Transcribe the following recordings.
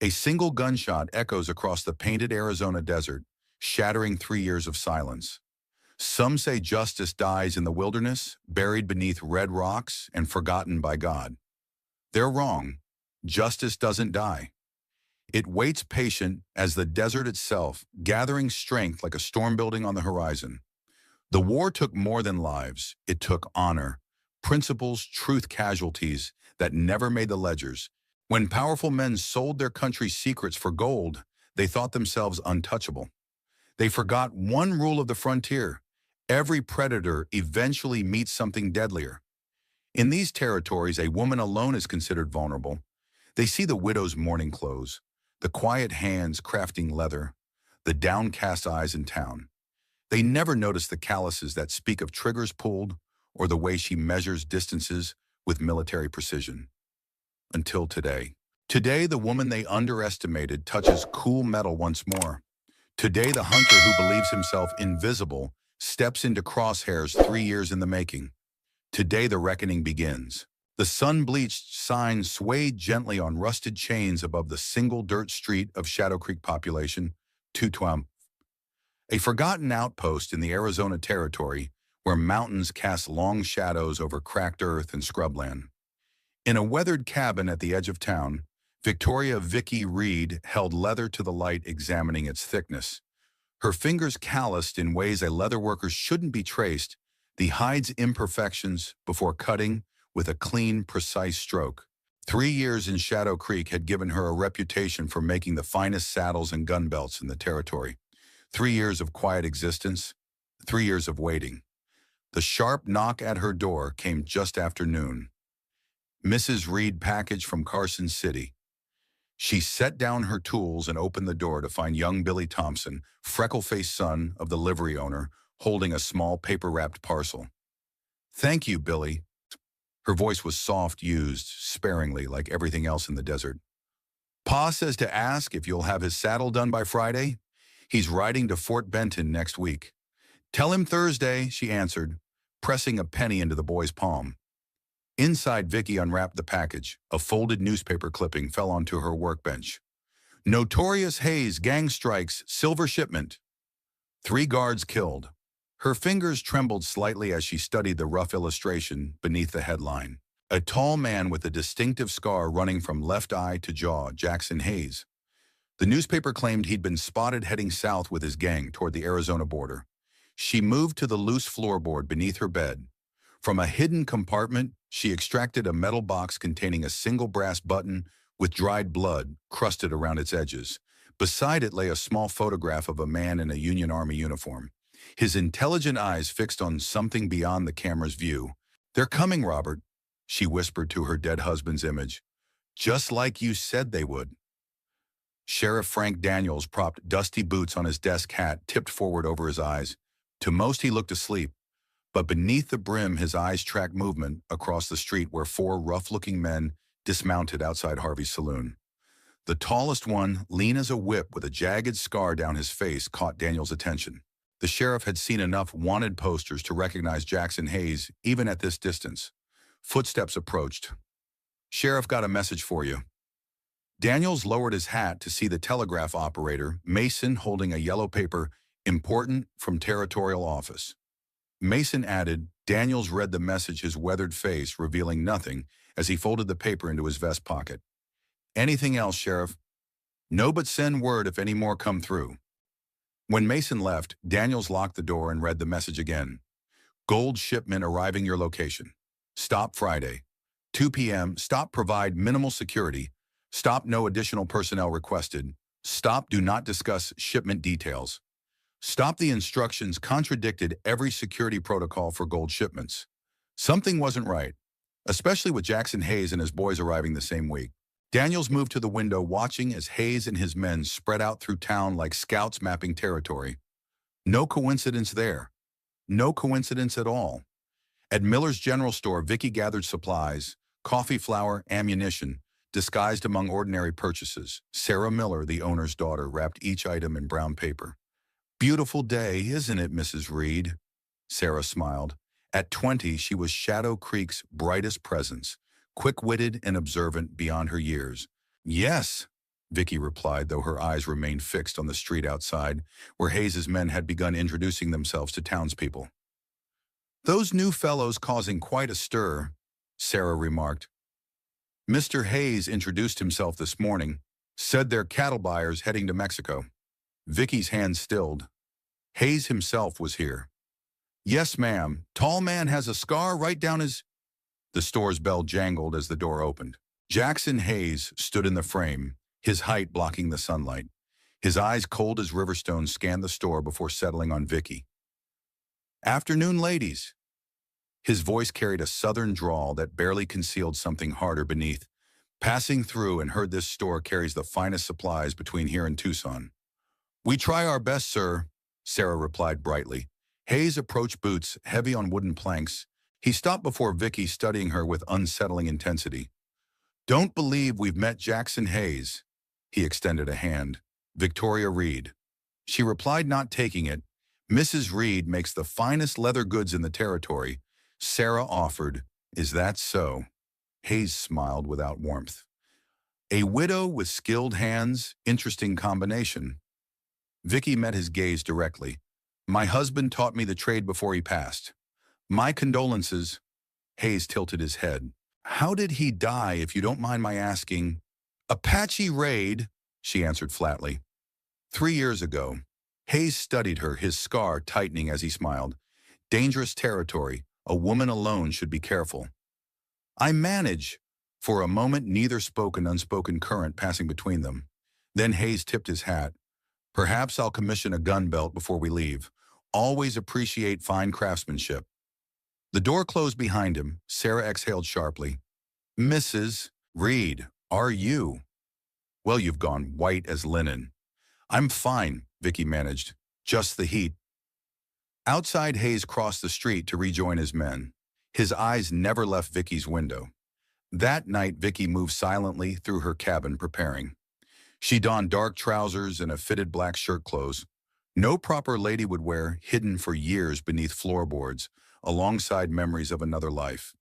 A single gunshot echoes across the painted Arizona desert, shattering 3 years of silence. Some say justice dies in the wilderness, buried beneath red rocks and forgotten by God. They're wrong. Justice doesn't die. It waits patient as the desert itself, gathering strength like a storm building on the horizon. The war took more than lives. It took honor, principles, truth, casualties that never made the ledgers. When powerful men sold their country's secrets for gold, they thought themselves untouchable. They forgot one rule of the frontier. Every predator eventually meets something deadlier. In these territories, a woman alone is considered vulnerable. They see the widow's mourning clothes, the quiet hands crafting leather, the downcast eyes in town. They never notice the calluses that speak of triggers pulled or the way she measures distances with military precision. Until today. Today, the woman they underestimated touches cool metal once more. Today, the hunter who believes himself invisible steps into crosshairs 3 years in the making. Today, the reckoning begins. The sun-bleached sign swayed gently on rusted chains above the single dirt street of Shadow Creek population, Taunt, a forgotten outpost in the Arizona Territory where mountains cast long shadows over cracked earth and scrubland. In a weathered cabin at the edge of town, Victoria Vicky Reed held leather to the light, examining its thickness. Her fingers calloused in ways a leatherworker shouldn't be traced, the hide's imperfections before cutting with a clean, precise stroke. 3 years in Shadow Creek had given her a reputation for making the finest saddles and gun belts in the territory. 3 years of quiet existence, 3 years of waiting. The sharp knock at her door came just after noon. Mrs. Reed package from Carson City. She set down her tools and opened the door to find young Billy Thompson, freckle-faced son of the livery owner, holding a small paper-wrapped parcel. "Thank you, Billy." Her voice was soft, used sparingly like everything else in the desert. "Pa says to ask if you'll have his saddle done by Friday. He's riding to Fort Benton next week." "Tell him Thursday," she answered, pressing a penny into the boy's palm. Inside, Vicky unwrapped the package. A folded newspaper clipping fell onto her workbench. "Notorious Hayes gang strikes, silver shipment. 3 guards killed." Her fingers trembled slightly as she studied the rough illustration beneath the headline. A tall man with a distinctive scar running from left eye to jaw, Jackson Hayes. The newspaper claimed he'd been spotted heading south with his gang toward the Arizona border. She moved to the loose floorboard beneath her bed. From a hidden compartment, she extracted a metal box containing a single brass button with dried blood crusted around its edges. Beside it lay a small photograph of a man in a Union Army uniform, his intelligent eyes fixed on something beyond the camera's view. "They're coming, Robert," she whispered to her dead husband's image. "Just like you said they would." Sheriff Frank Daniels propped dusty boots on his desk, hat tipped forward over his eyes. To most, he looked asleep, but beneath the brim, his eyes tracked movement across the street where 4 rough-looking men dismounted outside Harvey's saloon. The tallest one, lean as a whip with a jagged scar down his face, caught Daniels' attention. The sheriff had seen enough wanted posters to recognize Jackson Hayes, even at this distance. Footsteps approached. "Sheriff got a message for you." Daniels lowered his hat to see the telegraph operator, Mason, holding a yellow paper, "Important from Territorial Office." Mason added. Daniels read the message, his weathered face revealing nothing, as he folded the paper into his vest pocket. "Anything else, Sheriff?" "No, but send word if any more come through." When Mason left, Daniels locked the door and read the message again. "Gold shipment arriving your location. Stop Friday. 2 p.m. Stop, provide minimal security. Stop, no additional personnel requested. Stop, do not discuss shipment details. Stop, the instructions contradicted every security protocol for gold shipments." Something wasn't right, especially with Jackson Hayes and his boys arriving the same week. Daniels moved to the window, watching as Hayes and his men spread out through town like scouts mapping territory. No coincidence there. No coincidence at all. At Miller's General Store, Vicky gathered supplies, coffee, flour, ammunition, disguised among ordinary purchases. Sarah Miller, the owner's daughter, wrapped each item in brown paper. "Beautiful day, isn't it, Mrs. Reed?" Sarah smiled. At 20, she was Shadow Creek's brightest presence, quick-witted and observant beyond her years. "Yes," Vicky replied, though her eyes remained fixed on the street outside, where Hayes's men had begun introducing themselves to townspeople. "Those new fellows causing quite a stir," Sarah remarked. "Mr. Hayes introduced himself this morning, said they're cattle buyers heading to Mexico." Vicky's hand stilled. "Hayes himself was here." "Yes, ma'am. Tall man has a scar right down his—" The store's bell jangled as the door opened. Jackson Hayes stood in the frame, his height blocking the sunlight. His eyes cold as riverstones scanned the store before settling on Vicky. "Afternoon, ladies." His voice carried a southern drawl that barely concealed something harder beneath. "Passing through and heard this store carries the finest supplies between here and Tucson." "We try our best, sir," Sarah replied brightly. Hayes approached Boots, heavy on wooden planks. He stopped before Vicky, studying her with unsettling intensity. "Don't believe we've met Jackson Hayes." He extended a hand. "Victoria Reed." She replied, not taking it. "Mrs. Reed makes the finest leather goods in the territory." Sarah offered, "Is that so?" Hayes smiled without warmth. "A widow with skilled hands, interesting combination." Vicky met his gaze directly. "My husband taught me the trade before he passed." "My condolences." Hayes tilted his head. "How did he die, if you don't mind my asking?" "Apache raid," she answered flatly. 3 years ago. Hayes studied her, his scar tightening as he smiled. "Dangerous territory. A woman alone should be careful." "I manage." For a moment, neither spoke, an unspoken current passing between them. Then Hayes tipped his hat. "Perhaps I'll commission a gun belt before we leave. Always appreciate fine craftsmanship." The door closed behind him. Sarah exhaled sharply. "Mrs. Reed, are you?" "Well, you've gone white as linen." "I'm fine," Vicky managed. "Just the heat." Outside, Hayes crossed the street to rejoin his men. His eyes never left Vicky's window. That night, Vicky moved silently through her cabin, preparing. She donned dark trousers and a fitted black shirt clothes. No proper lady would wear, hidden for years beneath floorboards, alongside memories of another life.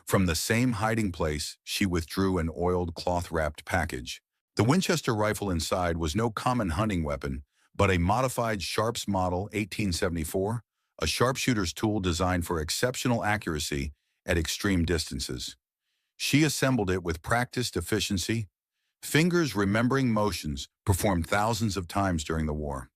From the same hiding place, she withdrew an oiled, cloth-wrapped package. The Winchester rifle inside was no common hunting weapon, but a modified Sharps Model 1874, a sharpshooter's tool designed for exceptional accuracy at extreme distances. She assembled it with practiced efficiency, fingers remembering motions performed thousands of times during the war.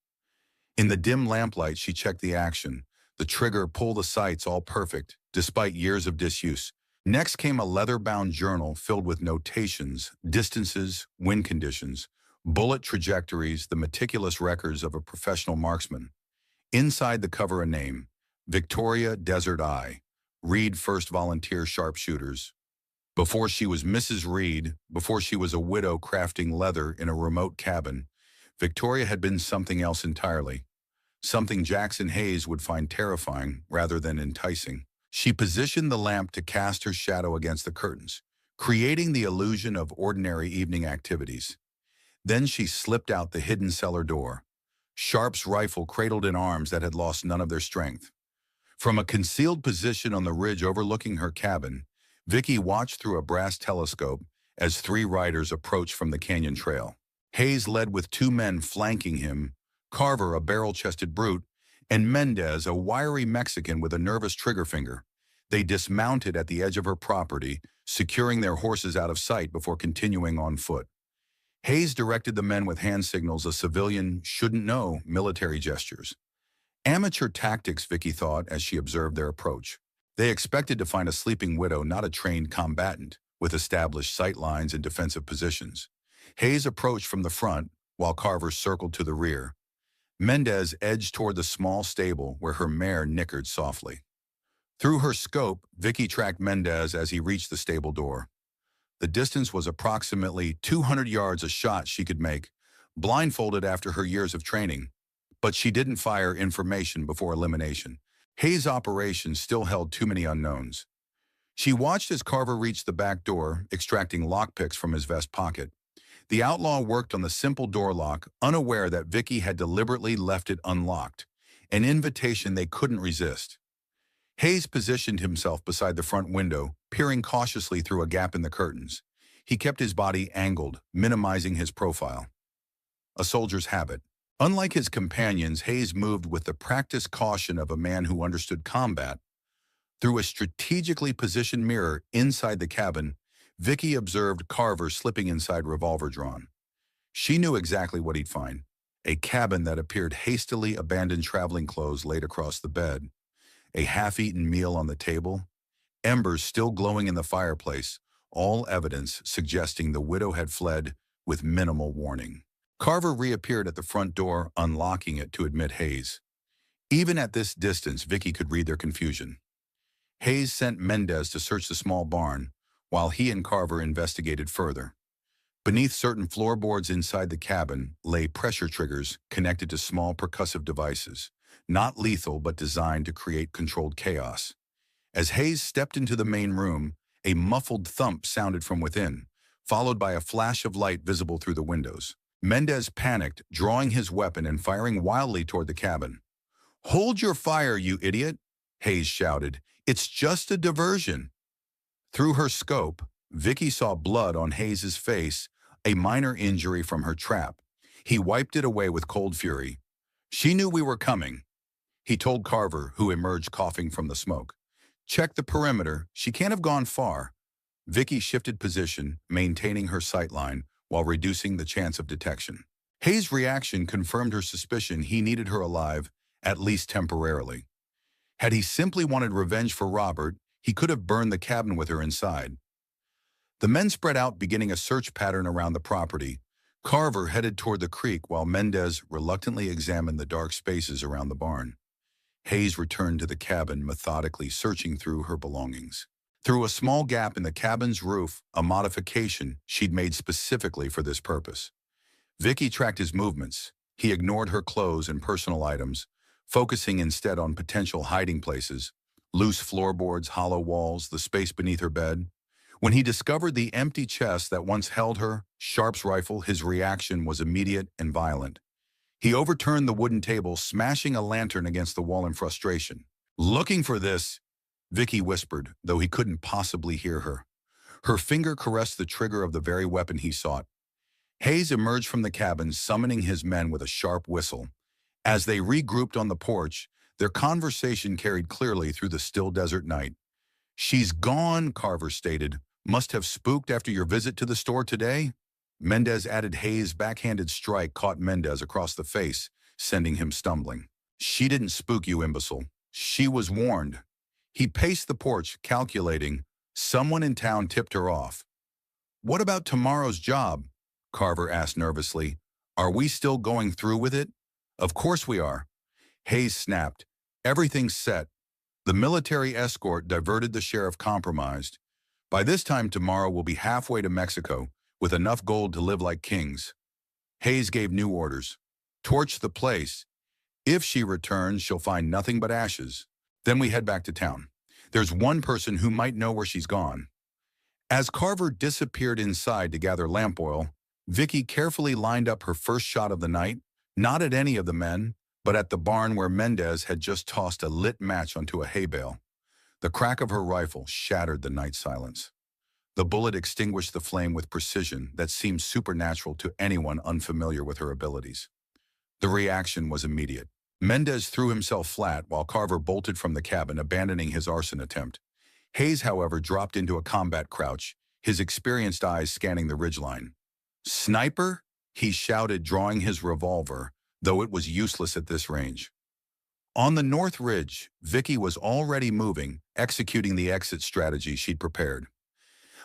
In the dim lamplight, she checked the action. The trigger, pull, the sights, all perfect, despite years of disuse. Next came a leather-bound journal filled with notations, distances, wind conditions, bullet trajectories, the meticulous records of a professional marksman. Inside the cover, a name: Victoria Desert Eye, Reed 1st Volunteer Sharpshooters. Before she was Mrs. Reed, before she was a widow crafting leather in a remote cabin, Victoria had been something else entirely. Something Jackson Hayes would find terrifying rather than enticing. She positioned the lamp to cast her shadow against the curtains, creating the illusion of ordinary evening activities. Then she slipped out the hidden cellar door, Sharp's rifle cradled in arms that had lost none of their strength. From a concealed position on the ridge overlooking her cabin, Vicky watched through a brass telescope as 3 riders approached from the canyon trail. Hayes led with 2 men flanking him, Carver, a barrel-chested brute, and Mendez, a wiry Mexican with a nervous trigger finger. They dismounted at the edge of her property, securing their horses out of sight before continuing on foot. Hayes directed the men with hand signals a civilian shouldn't know military gestures. Amateur tactics, Vicky thought as she observed their approach. They expected to find a sleeping widow, not a trained combatant, with established sight lines and defensive positions. Hayes approached from the front, while Carver circled to the rear. Mendez edged toward the small stable where her mare nickered softly. Through her scope, Vicky tracked Mendez as he reached the stable door. The distance was approximately 200 yards, a shot she could make, blindfolded after her years of training. But she didn't fire information before elimination. Hayes' operation still held too many unknowns. She watched as Carver reached the back door, extracting lockpicks from his vest pocket. The outlaw worked on the simple door lock, unaware that Vicky had deliberately left it unlocked, an invitation they couldn't resist. Hayes positioned himself beside the front window, peering cautiously through a gap in the curtains. He kept his body angled, minimizing his profile. A soldier's habit. Unlike his companions, Hayes moved with the practiced caution of a man who understood combat. Through a strategically positioned mirror inside the cabin, Vicky observed Carver slipping inside, revolver drawn. She knew exactly what he'd find. A cabin that appeared hastily abandoned, traveling clothes laid across the bed, a half-eaten meal on the table, embers still glowing in the fireplace, all evidence suggesting the widow had fled with minimal warning. Carver reappeared at the front door, unlocking it to admit Hayes. Even at this distance, Vicky could read their confusion. Hayes sent Mendez to search the small barn, while he and Carver investigated further. Beneath certain floorboards inside the cabin lay pressure triggers connected to small percussive devices, not lethal but designed to create controlled chaos. As Hayes stepped into the main room, a muffled thump sounded from within, followed by a flash of light visible through the windows. Mendez panicked, drawing his weapon and firing wildly toward the cabin. "Hold your fire, you idiot!" Hayes shouted. "It's just a diversion." Through her scope, Vicky saw blood on Hayes's face, a minor injury from her trap. He wiped it away with cold fury. "She knew we were coming," he told Carver, who emerged coughing from the smoke. "Check the perimeter. She can't have gone far." Vicky shifted position, maintaining her sightline while reducing the chance of detection. Hayes' reaction confirmed her suspicion he needed her alive, at least temporarily. Had he simply wanted revenge for Robert, he could have burned the cabin with her inside. The men spread out, beginning a search pattern around the property. Carver headed toward the creek while Mendez reluctantly examined the dark spaces around the barn. Hayes returned to the cabin, methodically searching through her belongings. Through a small gap in the cabin's roof, a modification she'd made specifically for this purpose. Vicky tracked his movements. He ignored her clothes and personal items, focusing instead on potential hiding places, loose floorboards, hollow walls, the space beneath her bed. When he discovered the empty chest that once held her Sharp's rifle, his reaction was immediate and violent. He overturned the wooden table, smashing a lantern against the wall in frustration. "Looking for this," Vicky whispered, though he couldn't possibly hear her. Her finger caressed the trigger of the very weapon he sought. Hayes emerged from the cabin, summoning his men with a sharp whistle. As they regrouped on the porch, their conversation carried clearly through the still desert night. "She's gone," Carver stated. "Must have spooked after your visit to the store today?" Mendez added. Hayes' backhanded strike caught Mendez across the face, sending him stumbling. "She didn't spook you, imbecile. She was warned." He paced the porch, calculating. Someone in town tipped her off. "What about tomorrow's job?" Carver asked nervously. "Are we still going through with it?" "Of course we are." Hayes snapped. "Everything's set." The military escort diverted, the sheriff compromised. "By this time tomorrow we'll be halfway to Mexico, with enough gold to live like kings." Hayes gave new orders. "Torch the place. If she returns, she'll find nothing but ashes. Then we head back to town. There's one person who might know where she's gone." As Carver disappeared inside to gather lamp oil, Vicky carefully lined up her first shot of the night, not at any of the men, but at the barn where Mendez had just tossed a lit match onto a hay bale. The crack of her rifle shattered the night silence. The bullet extinguished the flame with precision that seemed supernatural to anyone unfamiliar with her abilities. The reaction was immediate. Mendez threw himself flat while Carver bolted from the cabin, abandoning his arson attempt. Hayes, however, dropped into a combat crouch, his experienced eyes scanning the ridgeline. "Sniper?" he shouted, drawing his revolver, though it was useless at this range. On the north ridge, Vicky was already moving, executing the exit strategy she'd prepared.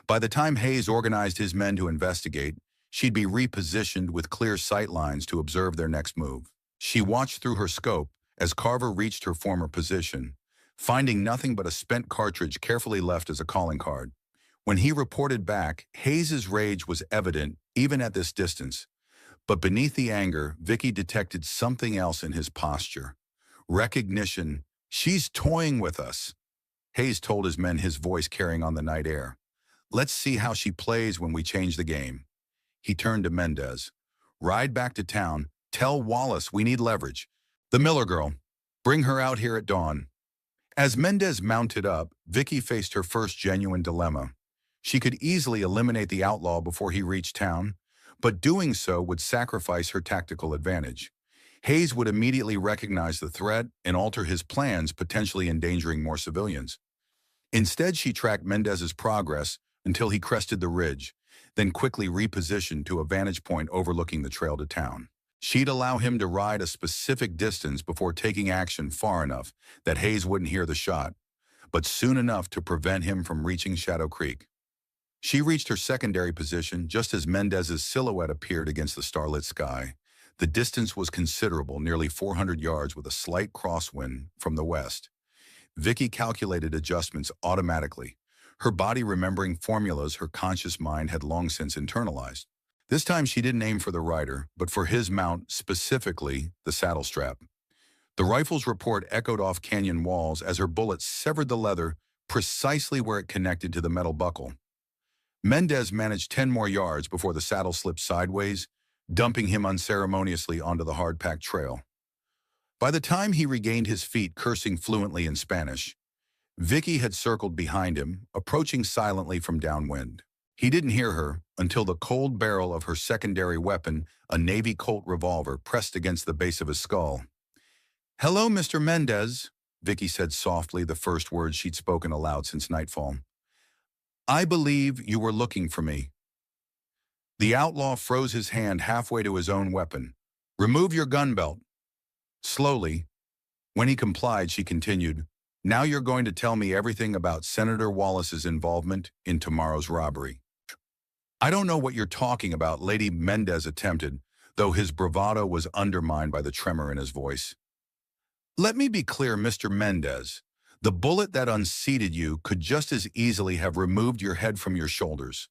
By the time Hayes organized his men to investigate, she'd be repositioned with clear sight lines to observe their next move. She watched through her scope as Carver reached her former position, finding nothing but a spent cartridge carefully left as a calling card. When he reported back, Hayes's rage was evident even at this distance. But beneath the anger, Vicky detected something else in his posture. Recognition. "She's toying with us," Hayes told his men, his voice carrying on the night air. "Let's see how she plays when we change the game." He turned to Mendez. "Ride back to town. Tell Wallace we need leverage. The Miller girl. Bring her out here at dawn." As Mendez mounted up, Vicky faced her first genuine dilemma. She could easily eliminate the outlaw before he reached town, but doing so would sacrifice her tactical advantage. Hayes would immediately recognize the threat and alter his plans, potentially endangering more civilians. Instead, she tracked Mendez's progress until he crested the ridge, then quickly repositioned to a vantage point overlooking the trail to town. She'd allow him to ride a specific distance before taking action far enough that Hayes wouldn't hear the shot, but soon enough to prevent him from reaching Shadow Creek. She reached her secondary position just as Mendez's silhouette appeared against the starlit sky. The distance was considerable, nearly 400 yards with a slight crosswind from the west. Vicky calculated adjustments automatically, her body remembering formulas her conscious mind had long since internalized. This time she didn't aim for the rider, but for his mount, specifically the saddle strap. The rifle's report echoed off canyon walls as her bullet severed the leather precisely where it connected to the metal buckle. Mendez managed 10 more yards before the saddle slipped sideways, dumping him unceremoniously onto the hard-packed trail. By the time he regained his feet, cursing fluently in Spanish, Vicky had circled behind him, approaching silently from downwind. He didn't hear her until the cold barrel of her secondary weapon, a Navy Colt revolver, pressed against the base of his skull. "Hello, Mr. Mendez," Vicky said softly, the first words she'd spoken aloud since nightfall. "I believe you were looking for me." The outlaw froze his hand halfway to his own weapon. "Remove your gun belt." Slowly, when he complied, she continued, "Now you're going to tell me everything about Senator Wallace's involvement in tomorrow's robbery." "I don't know what you're talking about," Lady Mendez attempted, though his bravado was undermined by the tremor in his voice. "Let me be clear, Mr. Mendez. The bullet that unseated you could just as easily have removed your head from your shoulders.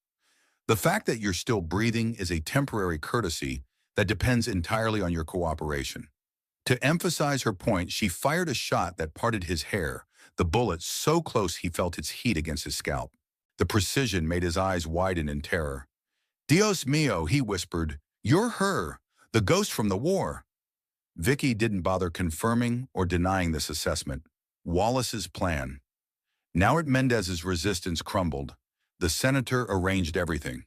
The fact that you're still breathing is a temporary courtesy that depends entirely on your cooperation." To emphasize her point, she fired a shot that parted his hair, the bullet so close he felt its heat against his scalp. The precision made his eyes widen in terror. "Dios mío," he whispered, "you're her, the ghost from the war." Vicky didn't bother confirming or denying this assessment. Wallace's plan. Now at Mendez's resistance crumbled, the senator arranged everything.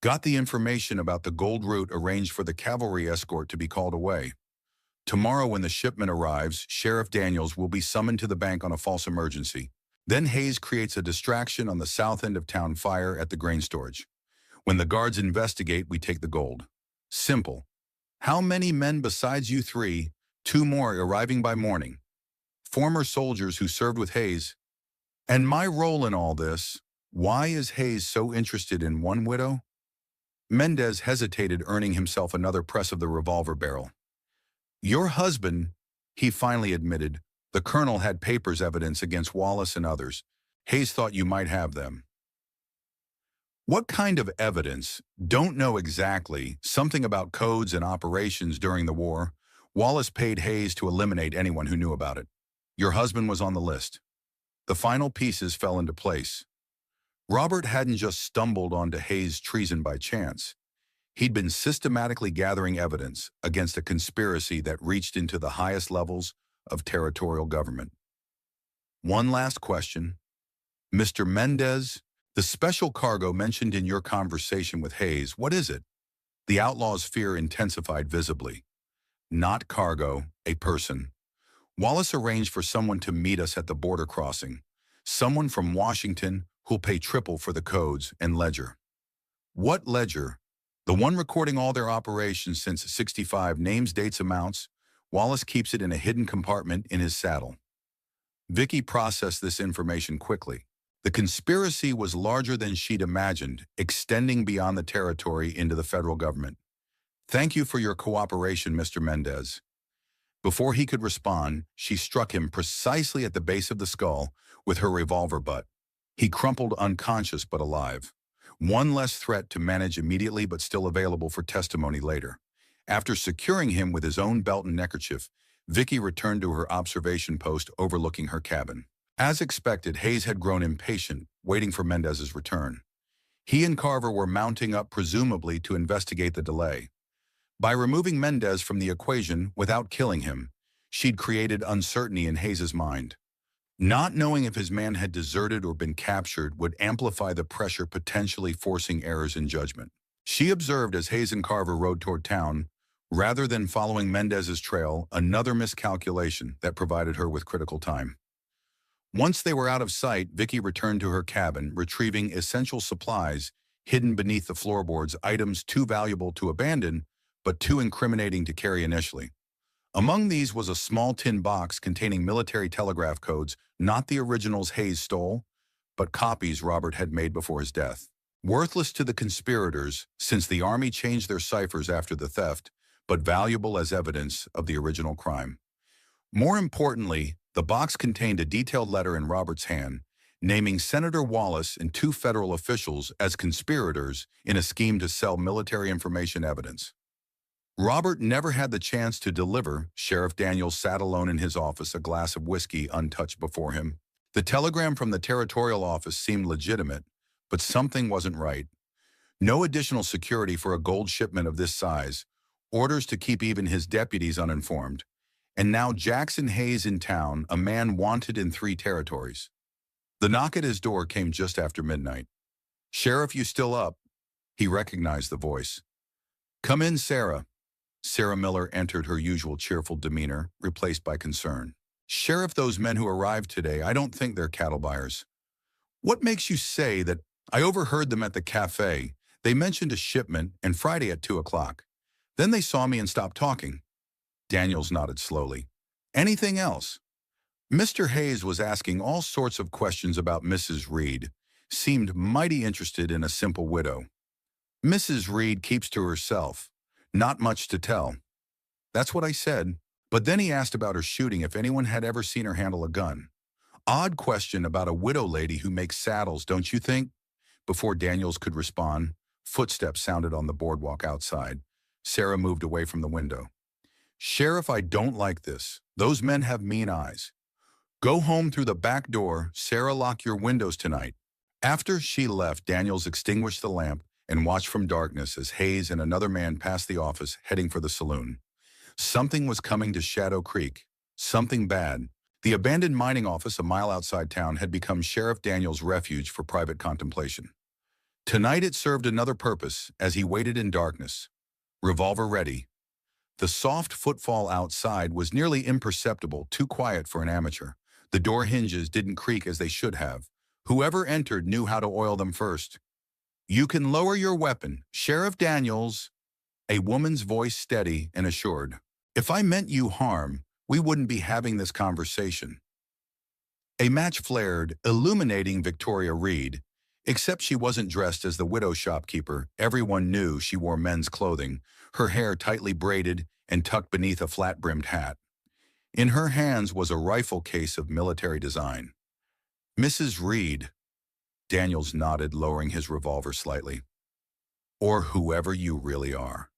Got the information about the gold route, arranged for the cavalry escort to be called away. Tomorrow when the shipment arrives, Sheriff Daniels will be summoned to the bank on a false emergency. Then Hayes creates a distraction on the south end of town, fire at the grain storage. When the guards investigate, we take the gold. Simple. How many men besides you three? 2 more arriving by morning. Former soldiers who served with Hayes. And my role in all this, why is Hayes so interested in one widow? Mendez hesitated, earning himself another press of the revolver barrel. "Your husband," he finally admitted. "The colonel had papers evidence against Wallace and others. Hayes thought you might have them." "What kind of evidence?" "Don't know exactly. Something about codes and operations during the war. Wallace paid Hayes to eliminate anyone who knew about it. Your husband was on the list." The final pieces fell into place. Robert hadn't just stumbled onto Hayes' treason by chance. He'd been systematically gathering evidence against a conspiracy that reached into the highest levels of territorial government. "One last question. Mr. Mendez, the special cargo mentioned in your conversation with Hayes, what is it?" The outlaw's fear intensified visibly. "Not cargo, a person. Wallace arranged for someone to meet us at the border crossing. Someone from Washington who'll pay triple for the codes and ledger." "What ledger?" "The one recording all their operations since '65, names, dates, amounts. Wallace keeps it in a hidden compartment in his saddle." Vicky processed this information quickly. The conspiracy was larger than she'd imagined, extending beyond the territory into the federal government. "Thank you for your cooperation, Mr. Mendez." Before he could respond, she struck him precisely at the base of the skull with her revolver butt. He crumpled unconscious but alive. One less threat to manage immediately, but still available for testimony later. After securing him with his own belt and neckerchief, Vicky returned to her observation post overlooking her cabin. As expected, Hayes had grown impatient, waiting for Mendez's return. He and Carver were mounting up, presumably to investigate the delay. By removing Mendez from the equation without killing him, she'd created uncertainty in Hayes's mind. Not knowing if his man had deserted or been captured would amplify the pressure, potentially forcing errors in judgment. She observed as Hayes and Carver rode toward town, rather than following Mendez's trail, another miscalculation that provided her with critical time. Once they were out of sight, Vicky returned to her cabin, retrieving essential supplies hidden beneath the floorboards, items too valuable to abandon, but too incriminating to carry initially. Among these was a small tin box containing military telegraph codes, not the originals Hayes stole, but copies Robert had made before his death. Worthless to the conspirators, since the army changed their ciphers after the theft, but valuable as evidence of the original crime. More importantly, the box contained a detailed letter in Robert's hand, naming Senator Wallace and two federal officials as conspirators in a scheme to sell military information evidence. Robert never had the chance to deliver. Sheriff Daniels sat alone in his office, a glass of whiskey untouched before him. The telegram from the territorial office seemed legitimate, but something wasn't right. No additional security for a gold shipment of this size, orders to keep even his deputies uninformed, and now Jackson Hayes in town, a man wanted in 3 territories. The knock at his door came just after midnight. "Sheriff, you still up?" He recognized the voice. "Come in, Sarah." Sarah Miller entered, her usual cheerful demeanor, replaced by concern. "Sheriff, those men who arrived today, I don't think they're cattle buyers." "What makes you say that?" "I overheard them at the cafe. They mentioned a shipment, and Friday at 2 o'clock. Then they saw me and stopped talking." Daniels nodded slowly. "Anything else?" Mr. Hayes was asking all sorts of questions about Mrs. Reed. Seemed mighty interested in a simple widow. "Mrs. Reed keeps to herself. Not much to tell." "That's what I said." But then he asked about her shooting, if anyone had ever seen her handle a gun. "Odd question about a widow lady who makes saddles, don't you think?" Before Daniels could respond, footsteps sounded on the boardwalk outside. Sarah moved away from the window. "Sheriff, I don't like this. Those men have mean eyes. Go home through the back door. Sarah, lock your windows tonight." After she left, Daniels extinguished the lamp and watched from darkness as Hayes and another man passed the office, heading for the saloon. Something was coming to Shadow Creek. Something bad. The abandoned mining office a mile outside town had become Sheriff Daniels' refuge for private contemplation. Tonight it served another purpose as he waited in darkness, revolver ready. The soft footfall outside was nearly imperceptible, too quiet for an amateur. The door hinges didn't creak as they should have. Whoever entered knew how to oil them first. "You can lower your weapon, Sheriff Daniels." A woman's voice, steady and assured. "If I meant you harm, we wouldn't be having this conversation." A match flared, illuminating Victoria Reed. Except she wasn't dressed as the widow shopkeeper. Everyone knew she wore men's clothing, her hair tightly braided and tucked beneath a flat-brimmed hat. In her hands was a rifle case of military design. "Mrs. Reed." Daniels nodded, lowering his revolver slightly. "Or whoever you really are."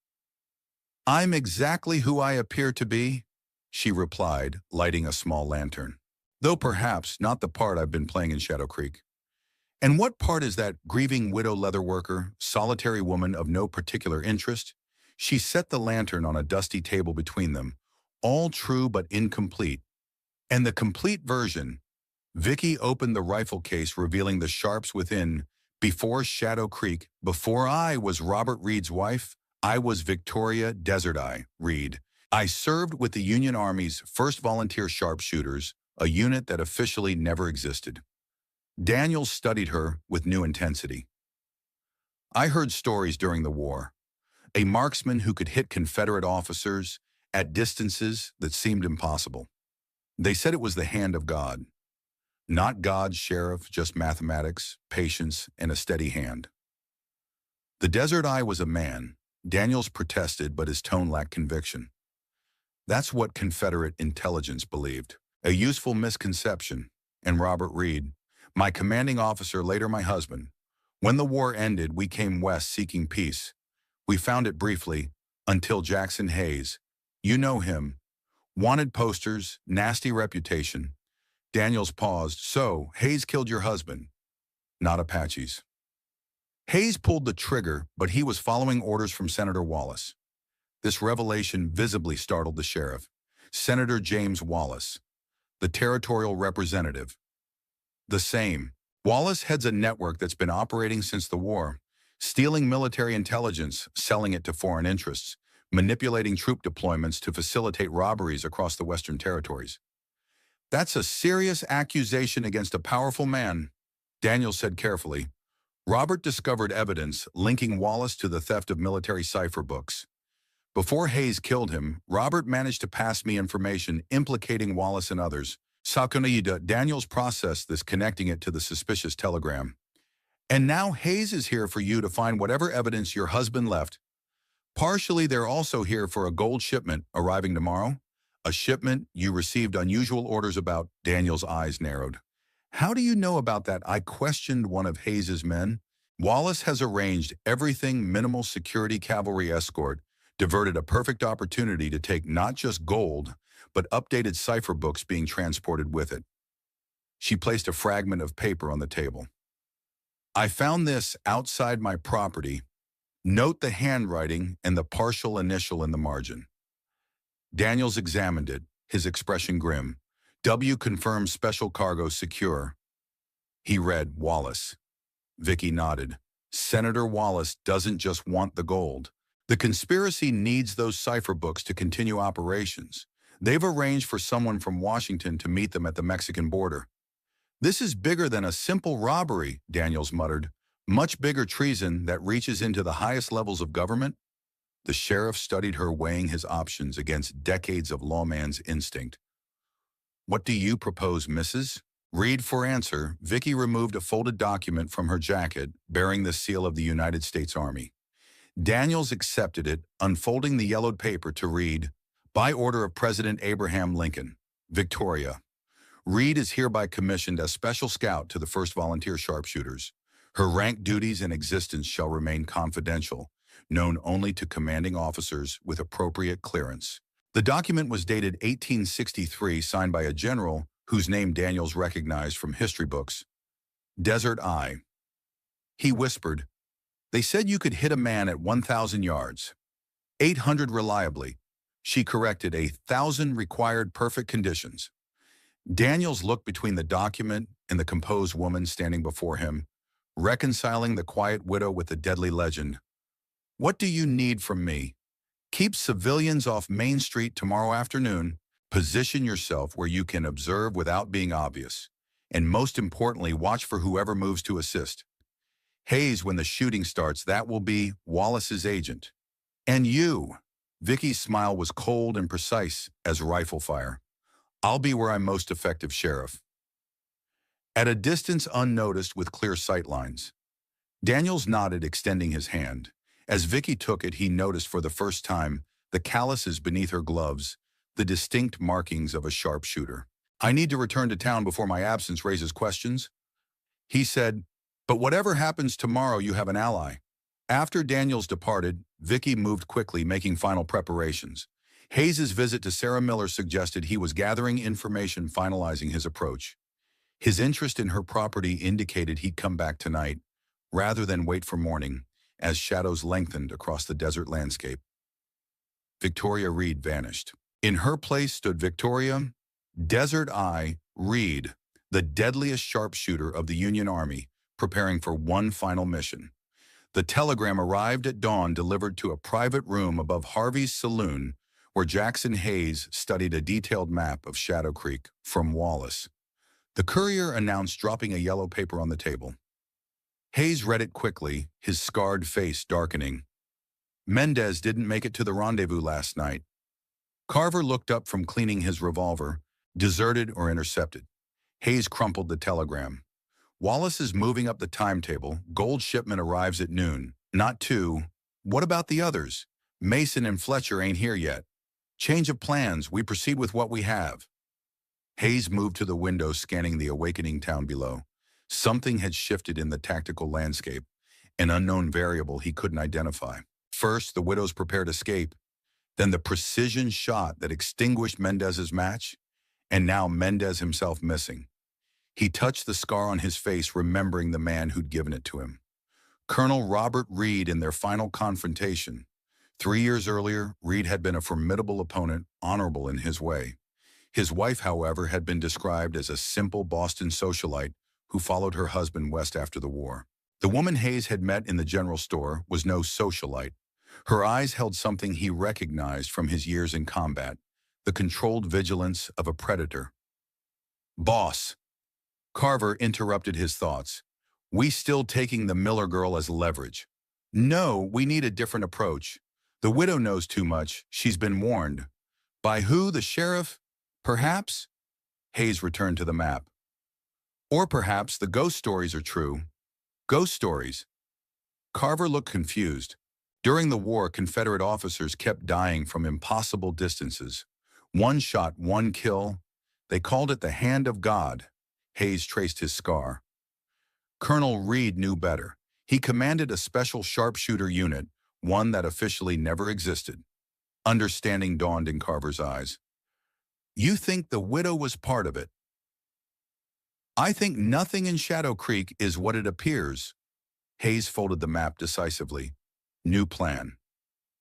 "I'm exactly who I appear to be," she replied, lighting a small lantern. "Though perhaps not the part I've been playing in Shadow Creek." "And what part is that grieving widow leatherworker, solitary woman of no particular interest?" She set the lantern on a dusty table between them. "All true but incomplete." "And the complete version?" Vicky opened the rifle case, revealing the sharps within. "Before Shadow Creek, before I was Robert Reed's wife, I was Victoria Desert Eye Reed. I served with the Union Army's 1st Volunteer Sharpshooters, a unit that officially never existed." Daniels studied her with new intensity. "I heard stories during the war. A marksman who could hit Confederate officers at distances that seemed impossible. They said it was the hand of God. Not God, Sheriff, just mathematics, patience, and a steady hand." "The Desert Eye was a man." Daniels protested, but his tone lacked conviction. "That's what Confederate intelligence believed. A useful misconception. And Robert Reed, my commanding officer, later my husband. When the war ended, we came west seeking peace. We found it briefly, until Jackson Hayes. You know him. Wanted posters, nasty reputation." Daniels paused. "So, Hayes killed your husband?" "Not Apaches." Hayes pulled the trigger, but he was following orders from Senator Wallace. This revelation visibly startled the sheriff. Senator James Wallace. the territorial representative. The same. Wallace heads a network that's been operating since the war, stealing military intelligence, selling it to foreign interests, manipulating troop deployments to facilitate robberies across the Western territories. That's a serious accusation against a powerful man, Daniel said carefully. Robert discovered evidence linking Wallace to the theft of military cipher books. Before Hayes killed him, Robert managed to pass me information implicating Wallace and others. Daniels processed this, connecting it to the suspicious telegram. And now Hayes is here for you to find whatever evidence your husband left. Partially, they're also here for a gold shipment arriving tomorrow. A shipment you received unusual orders about. Daniel's eyes narrowed. How do you know about that? I questioned one of Hayes's men. Wallace has arranged everything. Minimal security cavalry escort, diverted a perfect opportunity to take not just gold, but updated cipher books being transported with it. She placed a fragment of paper on the table. I found this outside my property. Note the handwriting and the partial initial in the margin. Daniels examined it, his expression grim. W confirms special cargo secure. He read Wallace. Vicky nodded. Senator Wallace doesn't just want the gold. The conspiracy needs those cipher books to continue operations. They've arranged for someone from Washington to meet them at the Mexican border. This is bigger than a simple robbery, Daniels muttered. Much bigger treason that reaches into the highest levels of government. The sheriff studied her, weighing his options against decades of lawman's instinct. What do you propose, Mrs.? Read for answer. Vicky removed a folded document from her jacket, bearing the seal of the United States Army. Daniels accepted it, unfolding the yellowed paper to read, by order of President Abraham Lincoln, Victoria. Reed is hereby commissioned as special scout to the 1st Volunteer Sharpshooters. Her rank, duties, and existence shall remain confidential, known only to commanding officers with appropriate clearance. The document was dated 1863, signed by a general whose name Daniels recognized from history books. Desert Eye. He whispered, they said you could hit a man at 1,000 yards. 800 reliably. She corrected, 1,000 required perfect conditions. Daniels looked between the document and the composed woman standing before him, reconciling the quiet widow with the deadly legend. What do you need from me? Keep civilians off Main Street tomorrow afternoon. Position yourself where you can observe without being obvious. And most importantly, watch for whoever moves to assist. Hayes, when the shooting starts, that will be Wallace's agent. And you. Vicky's smile was cold and precise as rifle fire. I'll be where I'm most effective, Sheriff. At a distance unnoticed with clear sightlines. Daniels nodded, extending his hand. As Vicky took it, he noticed for the first time the calluses beneath her gloves, the distinct markings of a sharpshooter. I need to return to town before my absence raises questions, he said, but whatever happens tomorrow, you have an ally. After Daniels departed, Vicky moved quickly, making final preparations. Hayes's visit to Sarah Miller suggested he was gathering information, finalizing his approach. His interest in her property indicated he'd come back tonight, rather than wait for morning, as shadows lengthened across the desert landscape. Victoria Reed vanished. In her place stood Victoria, Desert Eye, Reed, the deadliest sharpshooter of the Union Army, preparing for one final mission. The telegram arrived at dawn, delivered to a private room above Harvey's saloon, where Jackson Hayes studied a detailed map of Shadow Creek from Wallace. The courier announced, dropping a yellow paper on the table. Hayes read it quickly, his scarred face darkening. Mendez didn't make it to the rendezvous last night. Carver looked up from cleaning his revolver, deserted or intercepted. Hayes crumpled the telegram. Wallace is moving up the timetable. Gold shipment arrives at noon. Not 2. What about the others? Mason and Fletcher ain't here yet. Change of plans. We proceed with what we have. Hayes moved to the window, scanning the awakening town below. Something had shifted in the tactical landscape, an unknown variable he couldn't identify. First, the widow's prepared escape, then the precision shot that extinguished Mendez's match, and now Mendez himself missing. He touched the scar on his face, remembering the man who'd given it to him. Colonel Robert Reed in their final confrontation. 3 years earlier, Reed had been a formidable opponent, honorable in his way. His wife, however, had been described as a simple Boston socialite who followed her husband west after the war. The woman Hayes had met in the general store was no socialite. Her eyes held something he recognized from his years in combat, the controlled vigilance of a predator. "Boss," Carver interrupted his thoughts. "We still taking the Miller girl as leverage?" "No, we need a different approach. The widow knows too much. She's been warned." "By who? The sheriff? Perhaps?" Hayes returned to the map. "Or perhaps the ghost stories are true." "Ghost stories?" Carver looked confused. During the war, Confederate officers kept dying from impossible distances. One shot, one kill. They called it the hand of God. Hayes traced his scar. Colonel Reed knew better. He commanded a special sharpshooter unit, one that officially never existed. Understanding dawned in Carver's eyes. "You think the widow was part of it?" "I think nothing in Shadow Creek is what it appears." Hayes folded the map decisively. "New plan.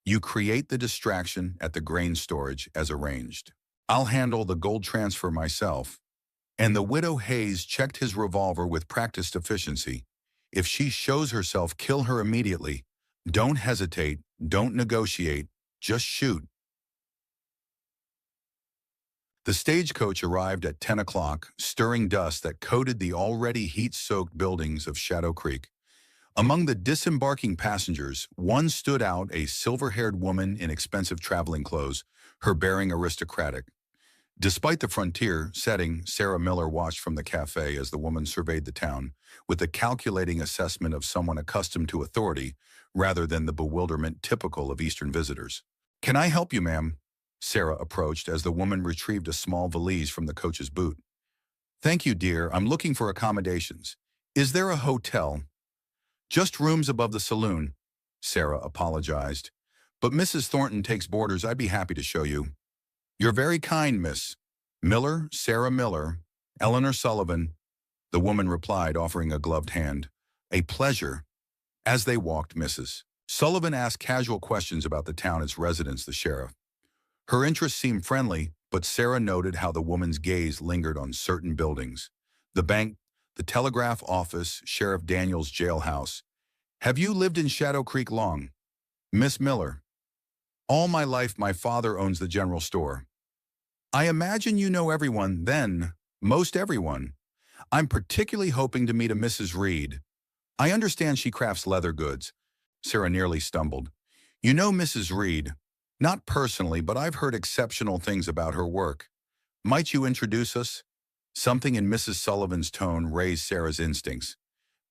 You create the distraction at the grain storage as arranged. I'll handle the gold transfer myself." And the widow Hayes checked his revolver with practiced efficiency. "If she shows herself, kill her immediately. Don't hesitate, don't negotiate, just shoot." The stagecoach arrived at 10 o'clock, stirring dust that coated the already heat-soaked buildings of Shadow Creek. Among the disembarking passengers, one stood out, a silver-haired woman in expensive traveling clothes, her bearing aristocratic. Despite the frontier setting, Sarah Miller watched from the cafe as the woman surveyed the town, with the calculating assessment of someone accustomed to authority rather than the bewilderment typical of Eastern visitors. "Can I help you, ma'am?" Sarah approached as the woman retrieved a small valise from the coach's boot. "Thank you, dear. I'm looking for accommodations. Is there a hotel?" "Just rooms above the saloon," Sarah apologized. "But Mrs. Thornton takes boarders. I'd be happy to show you." "You're very kind, Miss Miller, Sarah Miller, Eleanor Sullivan," the woman replied, offering a gloved hand. "A pleasure." As they walked, Mrs. Sullivan asked casual questions about the town, its residents, the sheriff. Her interest seemed friendly, but Sarah noted how the woman's gaze lingered on certain buildings. The bank, the telegraph office, Sheriff Daniels' jailhouse. "Have you lived in Shadow Creek long?" "Miss Miller." "All my life. My father owns the general store." "I imagine you know everyone, then. Most everyone. I'm particularly hoping to meet a Mrs. Reed. I understand she crafts leather goods." Sarah nearly stumbled. "You know Mrs. Reed?" "Not personally, but I've heard exceptional things about her work." "Might you introduce us?" Something in Mrs. Sullivan's tone raised Sarah's instincts.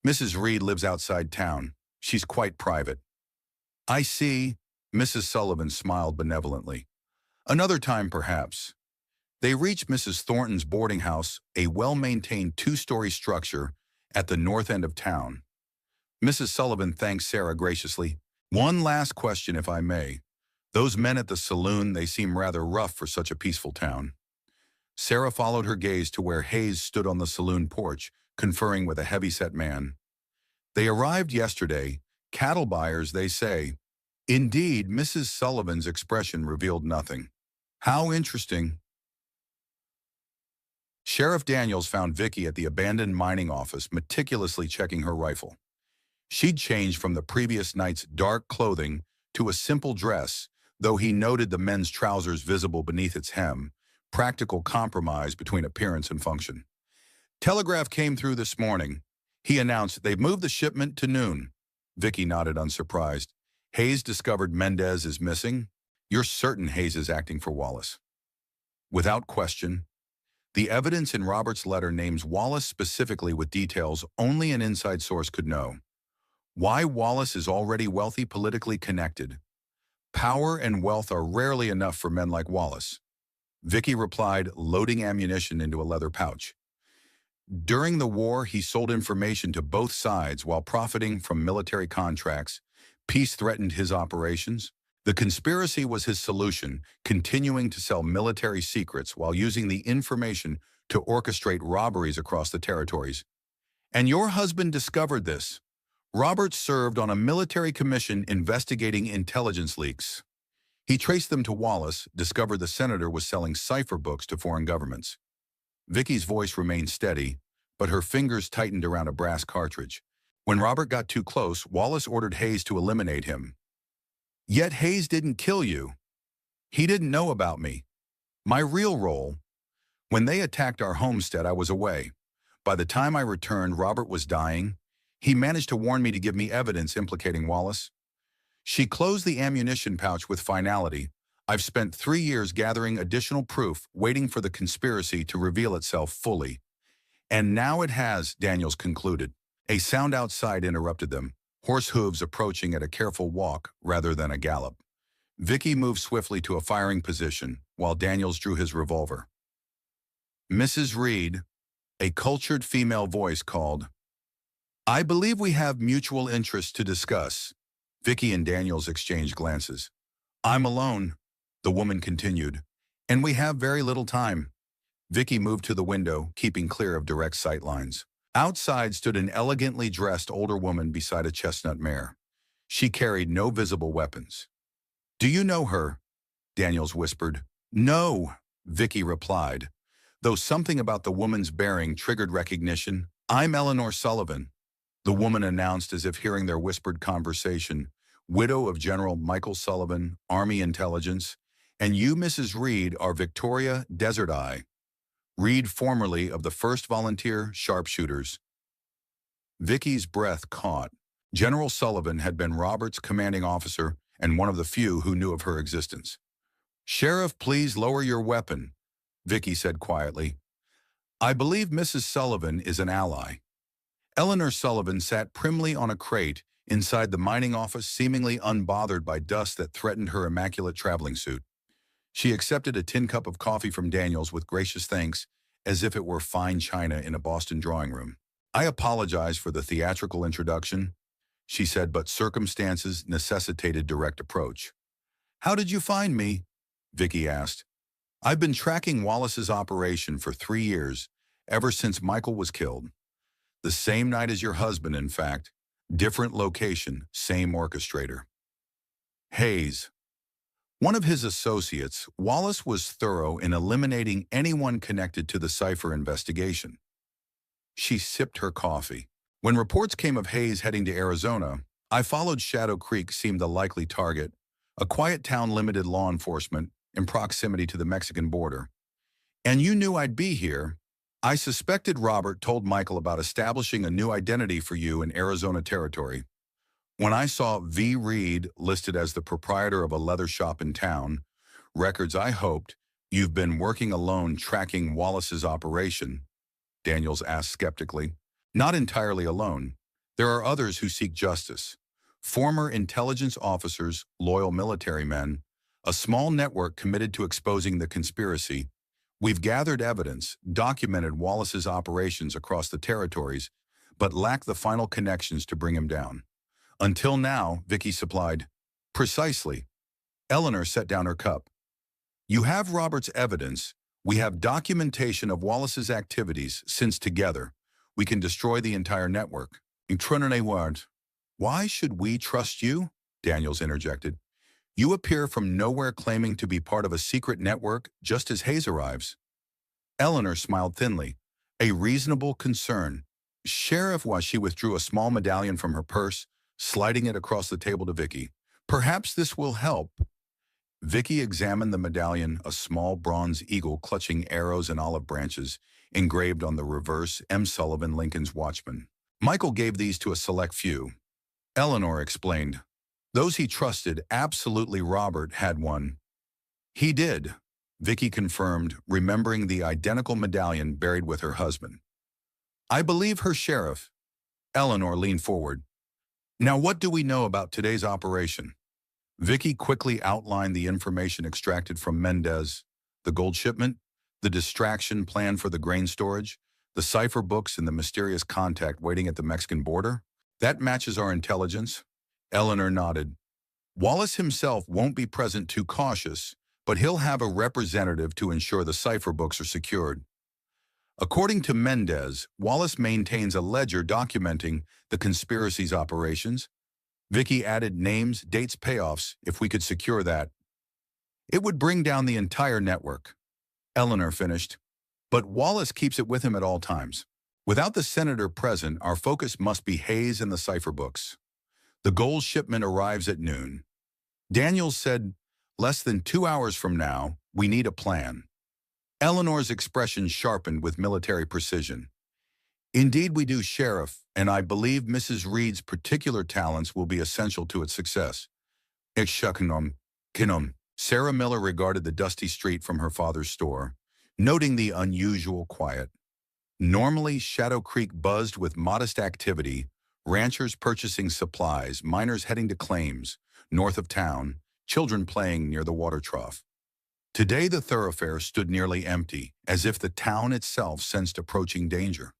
"Mrs. Reed lives outside town. She's quite private." "I see." Mrs. Sullivan smiled benevolently. "Another time, perhaps." They reached Mrs. Thornton's boarding house, a well-maintained two-story structure at the north end of town. Mrs. Sullivan thanked Sarah graciously. "One last question, if I may. Those men at the saloon, they seem rather rough for such a peaceful town." Sarah followed her gaze to where Hayes stood on the saloon porch, conferring with a heavy-set man. "They arrived yesterday. Cattle buyers, they say." Indeed, Mrs. Sullivan's expression revealed nothing. "How interesting." Sheriff Daniels found Vicky at the abandoned mining office, meticulously checking her rifle. She'd changed from the previous night's dark clothing to a simple dress, though he noted the men's trousers visible beneath its hem, practical compromise between appearance and function. "Telegraph came through this morning," he announced. "They've moved the shipment to noon." Vicky nodded unsurprised. "Hayes discovered Mendez is missing?" "You're certain Hayes is acting for Wallace?" "Without question. The evidence in Robert's letter names Wallace specifically with details only an inside source could know. Why Wallace is already wealthy, politically connected. Power and wealth are rarely enough for men like Wallace." Vicky replied, loading ammunition into a leather pouch. "During the war, he sold information to both sides while profiting from military contracts. Peace threatened his operations. The conspiracy was his solution, continuing to sell military secrets while using the information to orchestrate robberies across the territories. And your husband discovered this. Robert served on a military commission investigating intelligence leaks. He traced them to Wallace, discovered the senator was selling cipher books to foreign governments. Vicky's voice remained steady, but her fingers tightened around a brass cartridge. When Robert got too close, Wallace ordered Hayes to eliminate him. Yet Hayes didn't kill you. He didn't know about me. My real role. When they attacked our homestead, I was away. By the time I returned, Robert was dying. He managed to warn me to give me evidence implicating Wallace. She closed the ammunition pouch with finality. I've spent 3 years gathering additional proof, waiting for the conspiracy to reveal itself fully. And now it has, Daniels concluded. A sound outside interrupted them, horse hooves approaching at a careful walk rather than a gallop. Vicky moved swiftly to a firing position, while Daniels drew his revolver. Mrs. Reed, a cultured female voice called. I believe we have mutual interests to discuss. Vicky and Daniels exchanged glances. I'm alone, the woman continued, and we have very little time. Vicky moved to the window, keeping clear of direct sight lines. Outside stood an elegantly dressed older woman beside a chestnut mare. She carried no visible weapons. Do you know her? Daniels whispered. No, Vicky replied, though something about the woman's bearing triggered recognition. I'm Eleanor Sullivan, the woman announced as if hearing their whispered conversation, widow of General Michael Sullivan, Army Intelligence, and you, Mrs. Reed, are Victoria Desert Eye. Reed, formerly of the 1st Volunteer Sharpshooters. Vicky's breath caught. General Sullivan had been Robert's commanding officer and one of the few who knew of her existence. Sheriff, please lower your weapon, Vicky said quietly. I believe Mrs. Sullivan is an ally. Eleanor Sullivan sat primly on a crate inside the mining office, seemingly unbothered by dust that threatened her immaculate traveling suit. She accepted a tin cup of coffee from Daniels with gracious thanks, as if it were fine china in a Boston drawing room. I apologize for the theatrical introduction, she said, but circumstances necessitated direct approach. How did you find me? Vicky asked. I've been tracking Wallace's operation for 3 years, ever since Michael was killed. The same night as your husband, in fact. Different location, same orchestrator. Hayes. One of his associates, Wallace was thorough in eliminating anyone connected to the cipher investigation. She sipped her coffee. When reports came of Hayes heading to Arizona, I followed Shadow Creek seemed the likely target, a quiet town limited law enforcement in proximity to the Mexican border. And you knew I'd be here. I suspected Robert told Michael about establishing a new identity for you in Arizona territory. When I saw V. Reed listed as the proprietor of a leather shop in town, records I hoped, you've been working alone tracking Wallace's operation, Daniels asked skeptically. Not entirely alone. There are others who seek justice. Former intelligence officers, loyal military men, a small network committed to exposing the conspiracy. We've gathered evidence, documented Wallace's operations across the territories, but lack the final connections to bring him down. Until now, Vicky supplied. Precisely. Eleanor set down her cup. You have Robert's evidence. We have documentation of Wallace's activities since together, we can destroy the entire network. Why should we trust you? Daniels interjected. You appear from nowhere claiming to be part of a secret network just as Hayes arrives. Eleanor smiled thinly. A reasonable concern. Sheriff, while she withdrew a small medallion from her purse, sliding it across the table to Vicky. Perhaps this will help. Vicky examined the medallion, a small bronze eagle clutching arrows and olive branches, engraved on the reverse, M. Sullivan, Lincoln's watchman. Michael gave these to a select few. Eleanor explained. Those he trusted, absolutely Robert had one. He did, Vicky confirmed, remembering the identical medallion buried with her husband. I believe her, Sheriff. Eleanor leaned forward. Now what do we know about today's operation? Vicky quickly outlined the information extracted from Mendez, the gold shipment, the distraction plan for the grain storage, the cipher books, and the mysterious contact waiting at the Mexican border. That matches our intelligence. Eleanor nodded. Wallace himself won't be present, too cautious, but he'll have a representative to ensure the cipher books are secured. According to Mendez, Wallace maintains a ledger documenting the conspiracy's operations. Vicky added names, dates, payoffs, if we could secure that. It would bring down the entire network. Eleanor finished. But Wallace keeps it with him at all times. Without the senator present, our focus must be Hayes and the cipher books. The gold shipment arrives at noon. Daniels said, less than 2 hours from now, we need a plan. Eleanor's expression sharpened with military precision. Indeed we do, Sheriff, and I believe Mrs. Reed's particular talents will be essential to its success. Kinom. Sarah Miller regarded the dusty street from her father's store, noting the unusual quiet. Normally, Shadow Creek buzzed with modest activity, ranchers purchasing supplies, miners heading to claims, north of town, children playing near the water trough. Today the thoroughfare stood nearly empty, as if the town itself sensed approaching danger.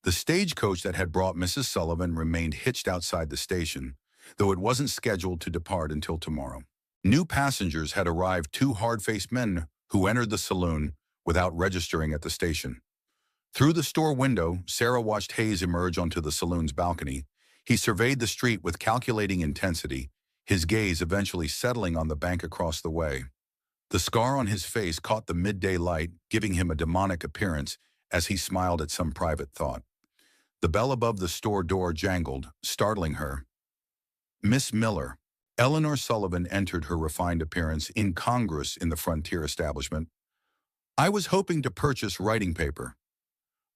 The stagecoach that had brought Mrs. Sullivan remained hitched outside the station, though it wasn't scheduled to depart until tomorrow. New passengers had arrived, 2 hard-faced men who entered the saloon without registering at the station. Through the store window, Sarah watched Hayes emerge onto the saloon's balcony. He surveyed the street with calculating intensity, his gaze eventually settling on the bank across the way. The scar on his face caught the midday light, giving him a demonic appearance as he smiled at some private thought. The bell above the store door jangled, startling her. Miss Miller. Eleanor Sullivan entered, her refined appearance incongruous in the frontier establishment. I was hoping to purchase writing paper.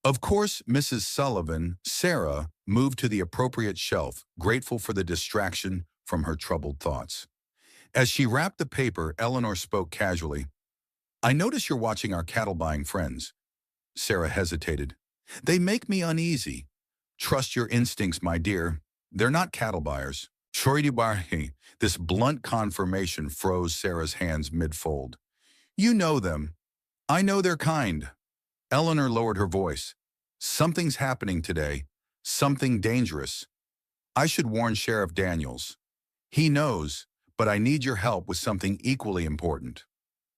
Of course, Mrs. Sullivan, Sarah, moved to the appropriate shelf, grateful for the distraction from her troubled thoughts. As she wrapped the paper, Eleanor spoke casually. I notice you're watching our cattle-buying friends. Sarah hesitated. They make me uneasy. Trust your instincts, my dear. They're not cattle buyers. This blunt confirmation froze Sarah's hands mid-fold. You know them. I know their kind. Eleanor lowered her voice. Something's happening today. Something dangerous. I should warn Sheriff Daniels. He knows, but I need your help with something equally important.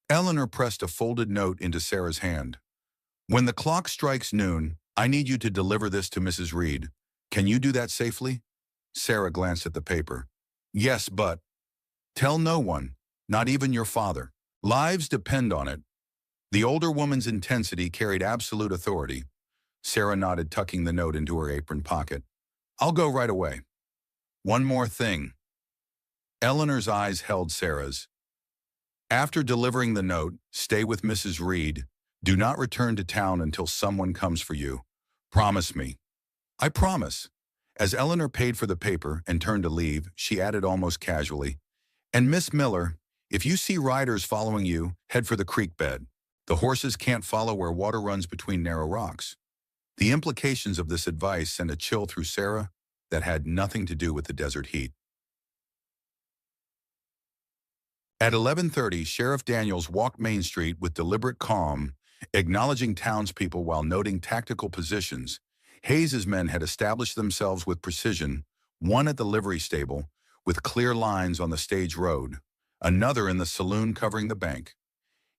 Eleanor pressed a folded note into Sarah's hand. When the clock strikes noon, I need you to deliver this to Mrs. Reed. Can you do that safely? Sarah glanced at the paper. Yes, but tell no one, not even your father. Lives depend on it. The older woman's intensity carried absolute authority. Sarah nodded, tucking the note into her apron pocket. I'll go right away. One more thing. Eleanor's eyes held Sarah's. After delivering the note, stay with Mrs. Reed. Do not return to town until someone comes for you. Promise me. I promise. As Eleanor paid for the paper and turned to leave, she added almost casually, and Miss Miller, if you see riders following you, head for the creek bed. The horses can't follow where water runs between narrow rocks. The implications of this advice sent a chill through Sarah that had nothing to do with the desert heat. At 11:30, Sheriff Daniels walked Main Street with deliberate calm, acknowledging townspeople while noting tactical positions. Hayes's men had established themselves with precision, one at the livery stable, with clear lines on the stage road, another in the saloon covering the bank.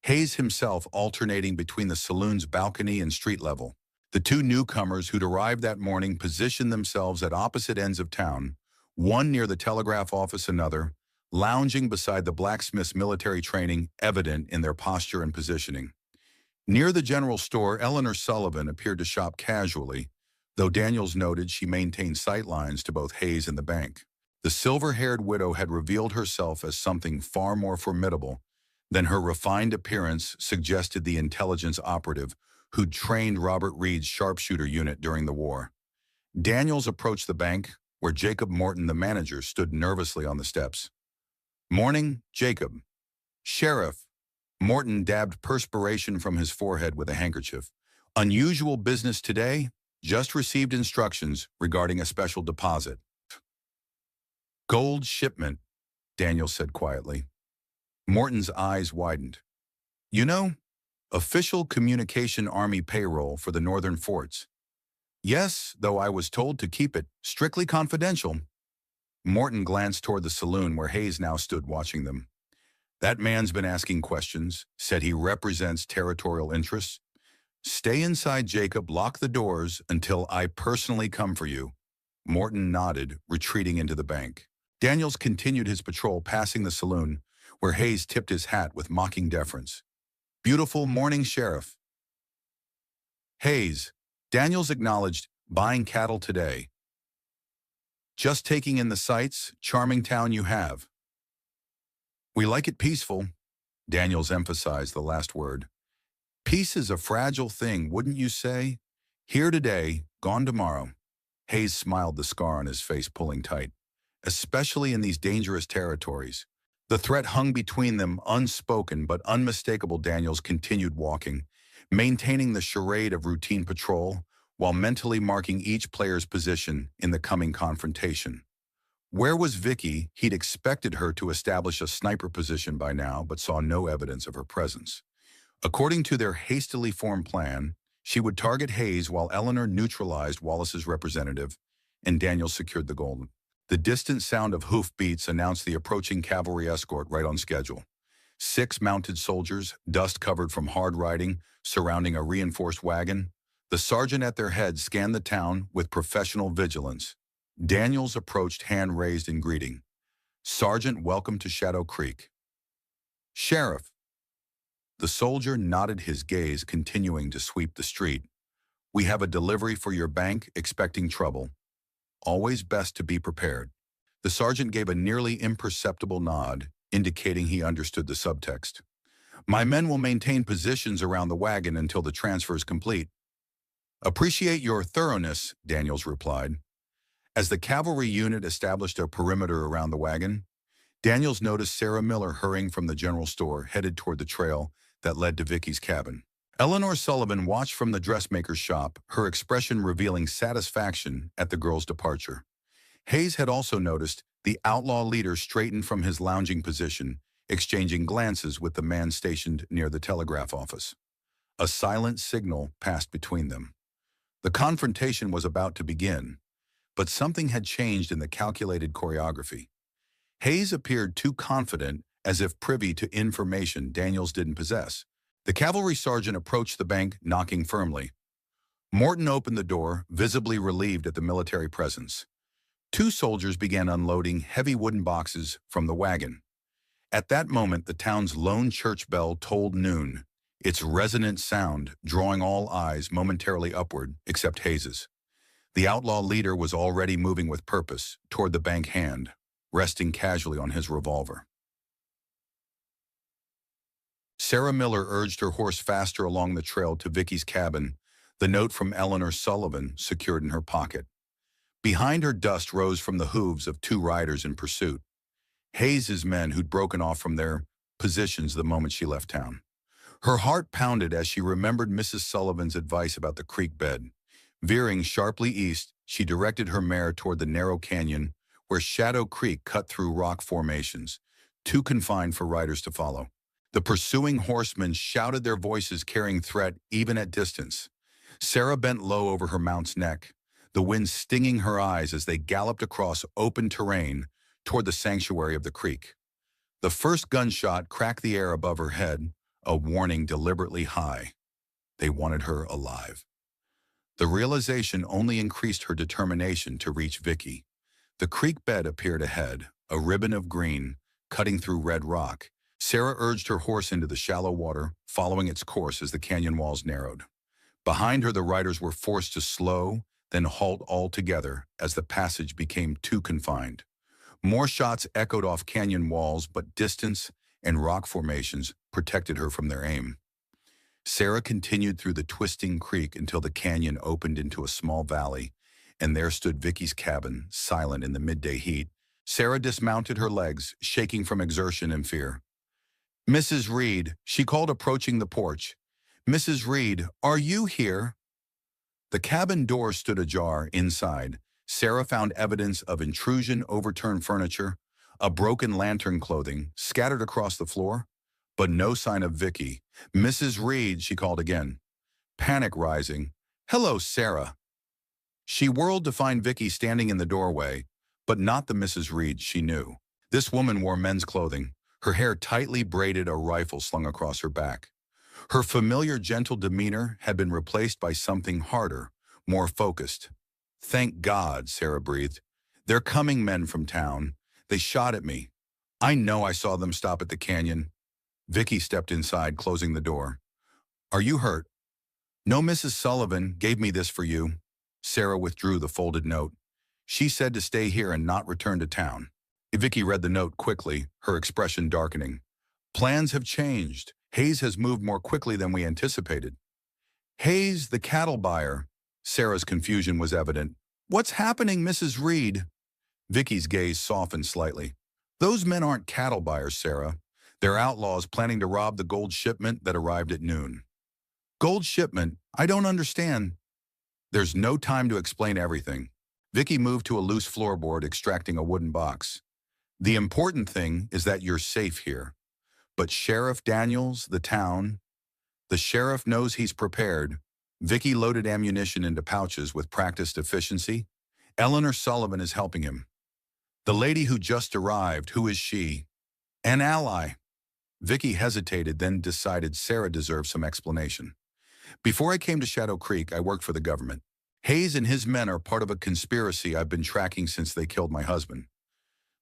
Hayes himself alternating between the saloon's balcony and street level. The 2 newcomers who'd arrived that morning positioned themselves at opposite ends of town, one near the telegraph office, another lounging beside the blacksmith's military training evident in their posture and positioning. Near the general store, Eleanor Sullivan appeared to shop casually, though Daniels noted she maintained sightlines to both Hayes and the bank. The silver-haired widow had revealed herself as something far more formidable than her refined appearance suggested, the intelligence operative who'd trained Robert Reed's sharpshooter unit during the war. Daniels approached the bank, where Jacob Morton, the manager, stood nervously on the steps. Morning, Jacob. Sheriff. Morton dabbed perspiration from his forehead with a handkerchief. Unusual business today? Just received instructions regarding a special deposit. Gold shipment, Daniels said quietly. Morton's eyes widened. You know, official communication Army payroll for the northern forts. Yes, though I was told to keep it strictly confidential. Morton glanced toward the saloon where Hayes now stood watching them. That man's been asking questions, said he represents territorial interests. Stay inside, Jacob. Lock the doors until I personally come for you. Morton nodded, retreating into the bank. Daniels continued his patrol, passing the saloon, where Hayes tipped his hat with mocking deference. "Beautiful morning, Sheriff." "Hayes," Daniels acknowledged, "buying cattle today. Just taking in the sights, charming town you have." "We like it peaceful," Daniels emphasized the last word. "Peace is a fragile thing, wouldn't you say? Here today, gone tomorrow." Hayes smiled, the scar on his face pulling tight. "Especially in these dangerous territories." The threat hung between them, unspoken but unmistakable. Daniels continued walking, maintaining the charade of routine patrol, while mentally marking each player's position in the coming confrontation. Where was Vicky? He'd expected her to establish a sniper position by now, but saw no evidence of her presence. According to their hastily formed plan, she would target Hayes while Eleanor neutralized Wallace's representative, and Daniel secured the gold. The distant sound of hoofbeats announced the approaching cavalry escort right on schedule. 6 mounted soldiers, dust-covered from hard riding, surrounding a reinforced wagon. The sergeant at their head scanned the town with professional vigilance. Daniels approached, hand raised in greeting. "Sergeant, welcome to Shadow Creek." "Sheriff." The soldier nodded, his gaze continuing to sweep the street. "We have a delivery for your bank, expecting trouble. Always best to be prepared." The sergeant gave a nearly imperceptible nod, indicating he understood the subtext. "My men will maintain positions around the wagon until the transfer is complete." "Appreciate your thoroughness," Daniels replied. As the cavalry unit established a perimeter around the wagon, Daniels noticed Sarah Miller hurrying from the general store, headed toward the trail that led to Vicky's cabin. Eleanor Sullivan watched from the dressmaker's shop, her expression revealing satisfaction at the girl's departure. Hayes had also noticed the outlaw leader straighten from his lounging position, exchanging glances with the man stationed near the telegraph office. A silent signal passed between them. The confrontation was about to begin, but something had changed in the calculated choreography. Hayes appeared too confident, as if privy to information Daniels didn't possess. The cavalry sergeant approached the bank, knocking firmly. Morton opened the door, visibly relieved at the military presence. 2 soldiers began unloading heavy wooden boxes from the wagon. At that moment, the town's lone church bell tolled noon, its resonant sound drawing all eyes momentarily upward, except Hayes's. The outlaw leader was already moving with purpose toward the bank hand, resting casually on his revolver. Sarah Miller urged her horse faster along the trail to Vicky's cabin, the note from Eleanor Sullivan secured in her pocket. Behind her, dust rose from the hooves of 2 riders in pursuit, Hayes's men who'd broken off from their positions the moment she left town. Her heart pounded as she remembered Mrs. Sullivan's advice about the creek bed. Veering sharply east, she directed her mare toward the narrow canyon where Shadow Creek cut through rock formations, too confined for riders to follow. The pursuing horsemen shouted, their voices carrying threat even at distance. Sarah bent low over her mount's neck, the wind stinging her eyes as they galloped across open terrain toward the sanctuary of the creek. The first gunshot cracked the air above her head, a warning deliberately high. They wanted her alive. The realization only increased her determination to reach Vicky. The creek bed appeared ahead, a ribbon of green, cutting through red rock. Sarah urged her horse into the shallow water, following its course as the canyon walls narrowed. Behind her, the riders were forced to slow, then halt altogether as the passage became too confined. More shots echoed off canyon walls, but distance and rock formations protected her from their aim. Sarah continued through the twisting creek until the canyon opened into a small valley, and there stood Vicky's cabin, silent in the midday heat. Sarah dismounted, her legs shaking from exertion and fear. "Mrs. Reed," she called, approaching the porch. "Mrs. Reed, are you here?" The cabin door stood ajar. Inside, Sarah found evidence of intrusion: overturned furniture, a broken lantern, clothing scattered across the floor, but no sign of Vicky. "Mrs. Reed," she called again, panic rising. "Hello, Sarah." She whirled to find Vicky standing in the doorway, but not the Mrs. Reed she knew. This woman wore men's clothing, her hair tightly braided, a rifle slung across her back. Her familiar, gentle demeanor had been replaced by something harder, more focused. "Thank God," Sarah breathed. "They're coming, men from town. They shot at me. I know I saw them stop at the canyon. Vicky stepped inside, closing the door. Are you hurt? No, Mrs. Sullivan gave me this for you. Sarah withdrew the folded note. She said to stay here and not return to town. Vicky read the note quickly, her expression darkening. Plans have changed. Hayes has moved more quickly than we anticipated. Hayes, the cattle buyer. Sarah's confusion was evident. What's happening, Mrs. Reed? Vicky's gaze softened slightly. Those men aren't cattle buyers, Sarah. They're outlaws planning to rob the gold shipment that arrived at noon. Gold shipment? I don't understand. There's no time to explain everything. Vicky moved to a loose floorboard, extracting a wooden box. The important thing is that you're safe here. But Sheriff Daniels, the sheriff knows he's prepared. Vicky loaded ammunition into pouches with practiced efficiency. Eleanor Sullivan is helping him. The lady who just arrived, who is she? An ally. Vicky hesitated, then decided Sarah deserved some explanation. Before I came to Shadow Creek, I worked for the government. Hayes and his men are part of a conspiracy I've been tracking since they killed my husband.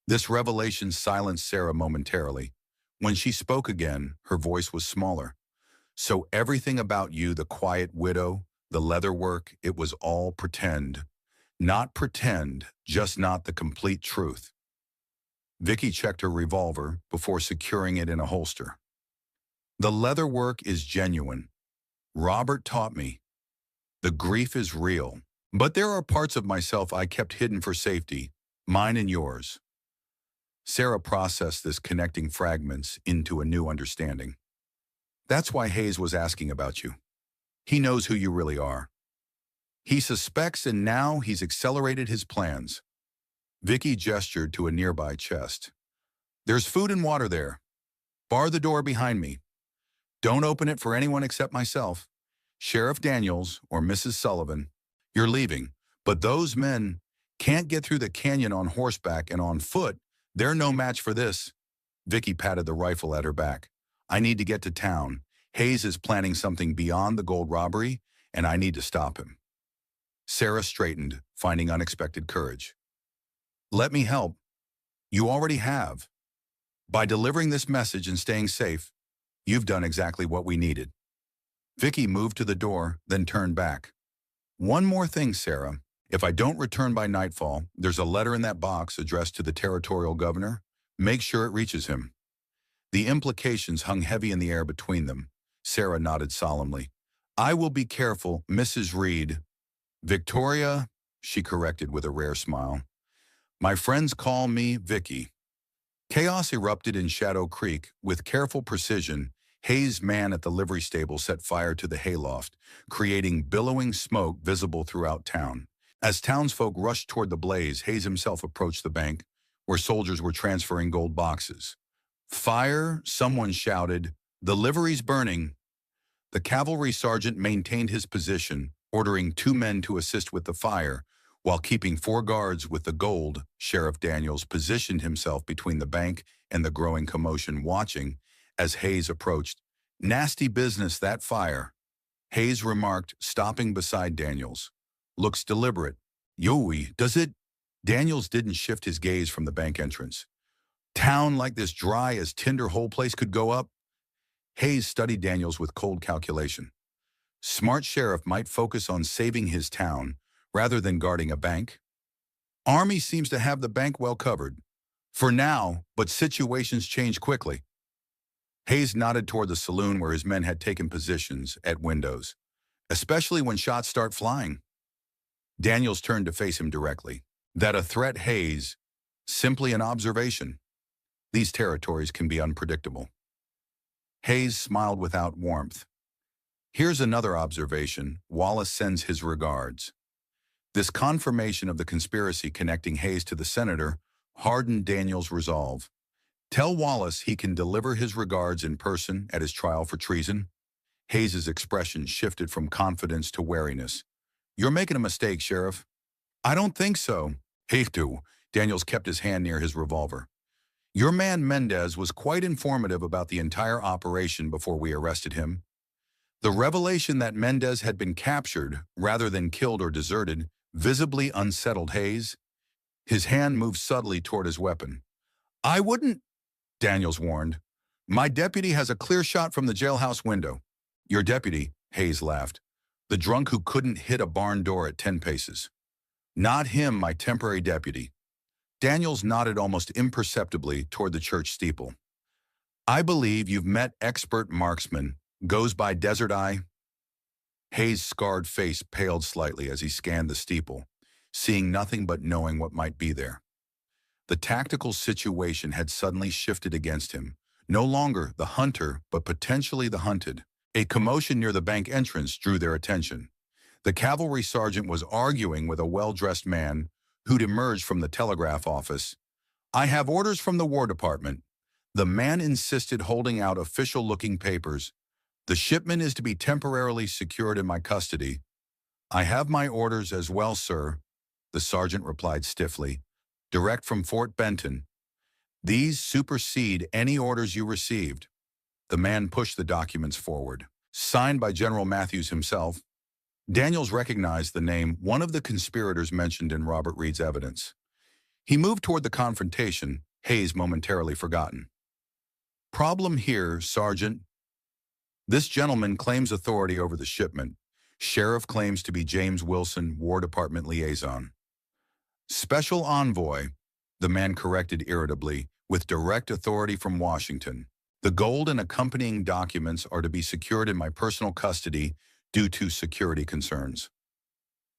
This revelation silenced Sarah momentarily. When she spoke again, her voice was smaller. So everything about you, the quiet widow, the leather work, it was all pretend. Not pretend, just not the complete truth. Vicky checked her revolver before securing it in a holster. The leather work is genuine. Robert taught me. The grief is real. But there are parts of myself I kept hidden for safety, mine and yours. Sarah processed this, connecting fragments into a new understanding. That's why Hayes was asking about you. He knows who you really are. He suspects, and now he's accelerated his plans. Vicky gestured to a nearby chest. There's food and water there. Bar the door behind me. Don't open it for anyone except myself. Sheriff Daniels or Mrs. Sullivan, you're leaving. But those men can't get through the canyon on horseback and on foot. They're no match for this. Vicky patted the rifle at her back. I need to get to town. Hayes is planning something beyond the gold robbery, and I need to stop him. Sarah straightened, finding unexpected courage. Let me help. You already have. By delivering this message and staying safe, you've done exactly what we needed. Vicky moved to the door, then turned back. One more thing, Sarah. If I don't return by nightfall, there's a letter in that box addressed to the territorial governor. Make sure it reaches him. The implications hung heavy in the air between them. Sarah nodded solemnly. I will be careful, Mrs. Reed. Victoria, she corrected with a rare smile. My friends call me Vicky. Chaos erupted in Shadow Creek. With careful precision, Hayes' man at the livery stable set fire to the hayloft, creating billowing smoke visible throughout town. As townsfolk rushed toward the blaze, Hayes himself approached the bank, where soldiers were transferring gold boxes. Fire, someone shouted. The livery's burning. The cavalry sergeant maintained his position, ordering 2 men to assist with the fire, while keeping 4 guards with the gold. Sheriff Daniels positioned himself between the bank and the growing commotion, watching as Hayes approached. Nasty business, that fire. Hayes remarked, stopping beside Daniels. Looks deliberate. Yoey, does it? Daniels didn't shift his gaze from the bank entrance. Town like this, dry as tinder, whole place could go up? Hayes studied Daniels with cold calculation. Smart sheriff might focus on saving his town rather than guarding a bank. Army seems to have the bank well covered. For now, but situations change quickly. Hayes nodded toward the saloon where his men had taken positions at windows, especially when shots start flying. Daniels turned to face him directly. That a threat, Hayes? Simply an observation. These territories can be unpredictable. Hayes smiled without warmth. Here's another observation. Wallace sends his regards. This confirmation of the conspiracy connecting Hayes to the senator hardened Daniels' resolve. Tell Wallace he can deliver his regards in person at his trial for treason. Hayes' expression shifted from confidence to wariness. You're making a mistake, Sheriff. I don't think so. Hey, do. Daniels kept his hand near his revolver. Your man Mendez was quite informative about the entire operation before we arrested him. The revelation that Mendez had been captured rather than killed or deserted visibly unsettled Hayes. His hand moved subtly toward his weapon. I wouldn't. Daniels warned. My deputy has a clear shot from the jailhouse window. Your deputy, Hayes laughed. The drunk who couldn't hit a barn door at 10 paces. Not him, my temporary deputy. Daniels nodded almost imperceptibly toward the church steeple. I believe you've met expert marksman. Goes by Desert Eye. Hayes' scarred face paled slightly as he scanned the steeple, seeing nothing but knowing what might be there. The tactical situation had suddenly shifted against him. No longer the hunter, but potentially the hunted. A commotion near the bank entrance drew their attention. The cavalry sergeant was arguing with a well-dressed man who'd emerged from the telegraph office. I have orders from the War Department. The man insisted, holding out official-looking papers. The shipment is to be temporarily secured in my custody. I have my orders as well, sir, the sergeant replied stiffly. Direct from Fort Benton. These supersede any orders you received. The man pushed the documents forward. Signed by General Matthews himself. Daniels recognized the name, one of the conspirators mentioned in Robert Reed's evidence. He moved toward the confrontation, Hayes momentarily forgotten. Problem here, Sergeant. This gentleman claims authority over the shipment. Sheriff claims to be James Wilson, War Department liaison. Special envoy, the man corrected irritably, with direct authority from Washington. The gold and accompanying documents are to be secured in my personal custody due to security concerns.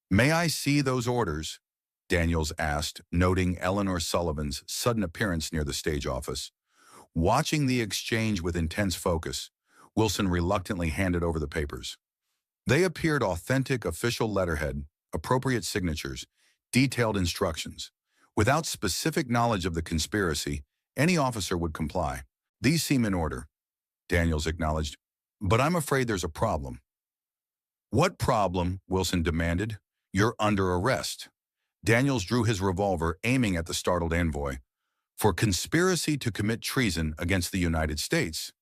May I see those orders? Daniels asked, noting Eleanor Sullivan's sudden appearance near the stage office. Watching the exchange with intense focus, Wilson reluctantly handed over the papers. They appeared authentic official letterhead, appropriate signatures, detailed instructions. Without specific knowledge of the conspiracy, any officer would comply. These seem in order, Daniels acknowledged, but I'm afraid there's a problem. What problem? Wilson demanded. You're under arrest. Daniels drew his revolver, aiming at the startled envoy. For conspiracy to commit treason against the United States.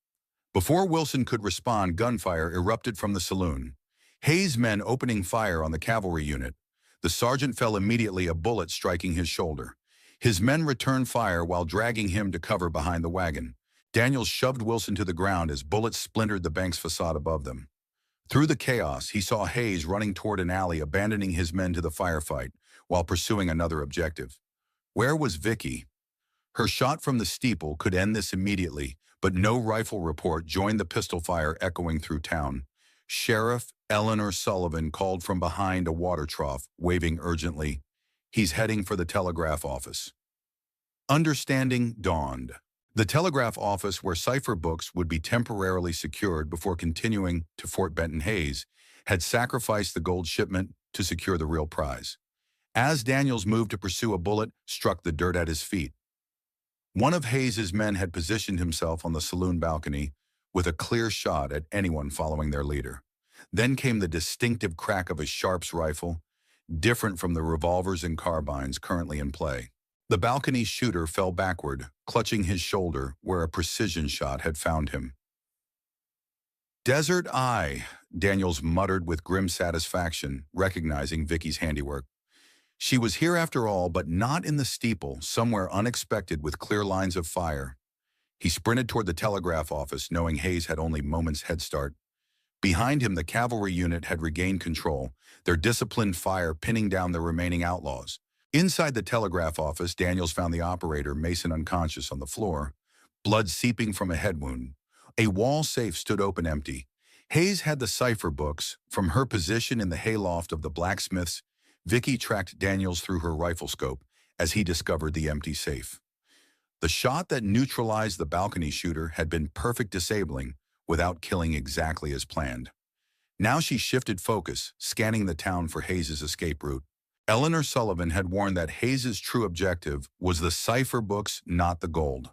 Before Wilson could respond, gunfire erupted from the saloon. Hayes' men opening fire on the cavalry unit. The sergeant fell immediately, a bullet striking his shoulder. His men returned fire while dragging him to cover behind the wagon. Daniels shoved Wilson to the ground as bullets splintered the bank's facade above them. Through the chaos, he saw Hayes running toward an alley, abandoning his men to the firefight while pursuing another objective. Where was Vicky? Her shot from the steeple could end this immediately, but no rifle report joined the pistol fire echoing through town. Sheriff Eleanor Sullivan called from behind a water trough, waving urgently. He's heading for the telegraph office. Understanding dawned. The telegraph office, where cipher books would be temporarily secured before continuing to Fort Benton. Hayes had sacrificed the gold shipment to secure the real prize. As Daniels moved to pursue, a bullet struck the dirt at his feet. One of Hayes's men had positioned himself on the saloon balcony with a clear shot at anyone following their leader. Then came the distinctive crack of a Sharps rifle, different from the revolvers and carbines currently in play. The balcony shooter fell backward, clutching his shoulder where a precision shot had found him. Desert Eye, Daniels muttered with grim satisfaction, recognizing Vicky's handiwork. She was here after all, but not in the steeple, somewhere unexpected with clear lines of fire. He sprinted toward the telegraph office, knowing Hayes had only moments' head start. Behind him, the cavalry unit had regained control, their disciplined fire pinning down the remaining outlaws. Inside the telegraph office, Daniels found the operator, Mason, unconscious on the floor, blood seeping from a head wound. A wall safe stood open, empty. Hayes had the cipher books. From her position in the hayloft of the blacksmith's, Vicky tracked Daniels through her rifle scope as he discovered the empty safe. The shot that neutralized the balcony shooter had been perfect, disabling, without killing exactly as planned. Now she shifted focus, scanning the town for Hayes's escape route. Eleanor Sullivan had warned that Hayes's true objective was the cipher books, not the gold.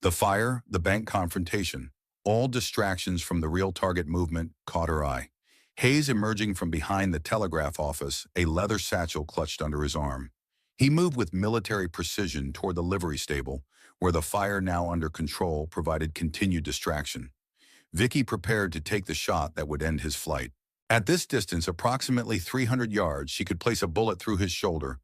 The fire, the bank confrontation, all distractions from the real target movement caught her eye. Hayes emerging from behind the telegraph office, a leather satchel clutched under his arm. He moved with military precision toward the livery stable, where the fire, now under control, provided continued distraction. Vicky prepared to take the shot that would end his flight. At this distance, approximately 300 yards, she could place a bullet through his shoulder,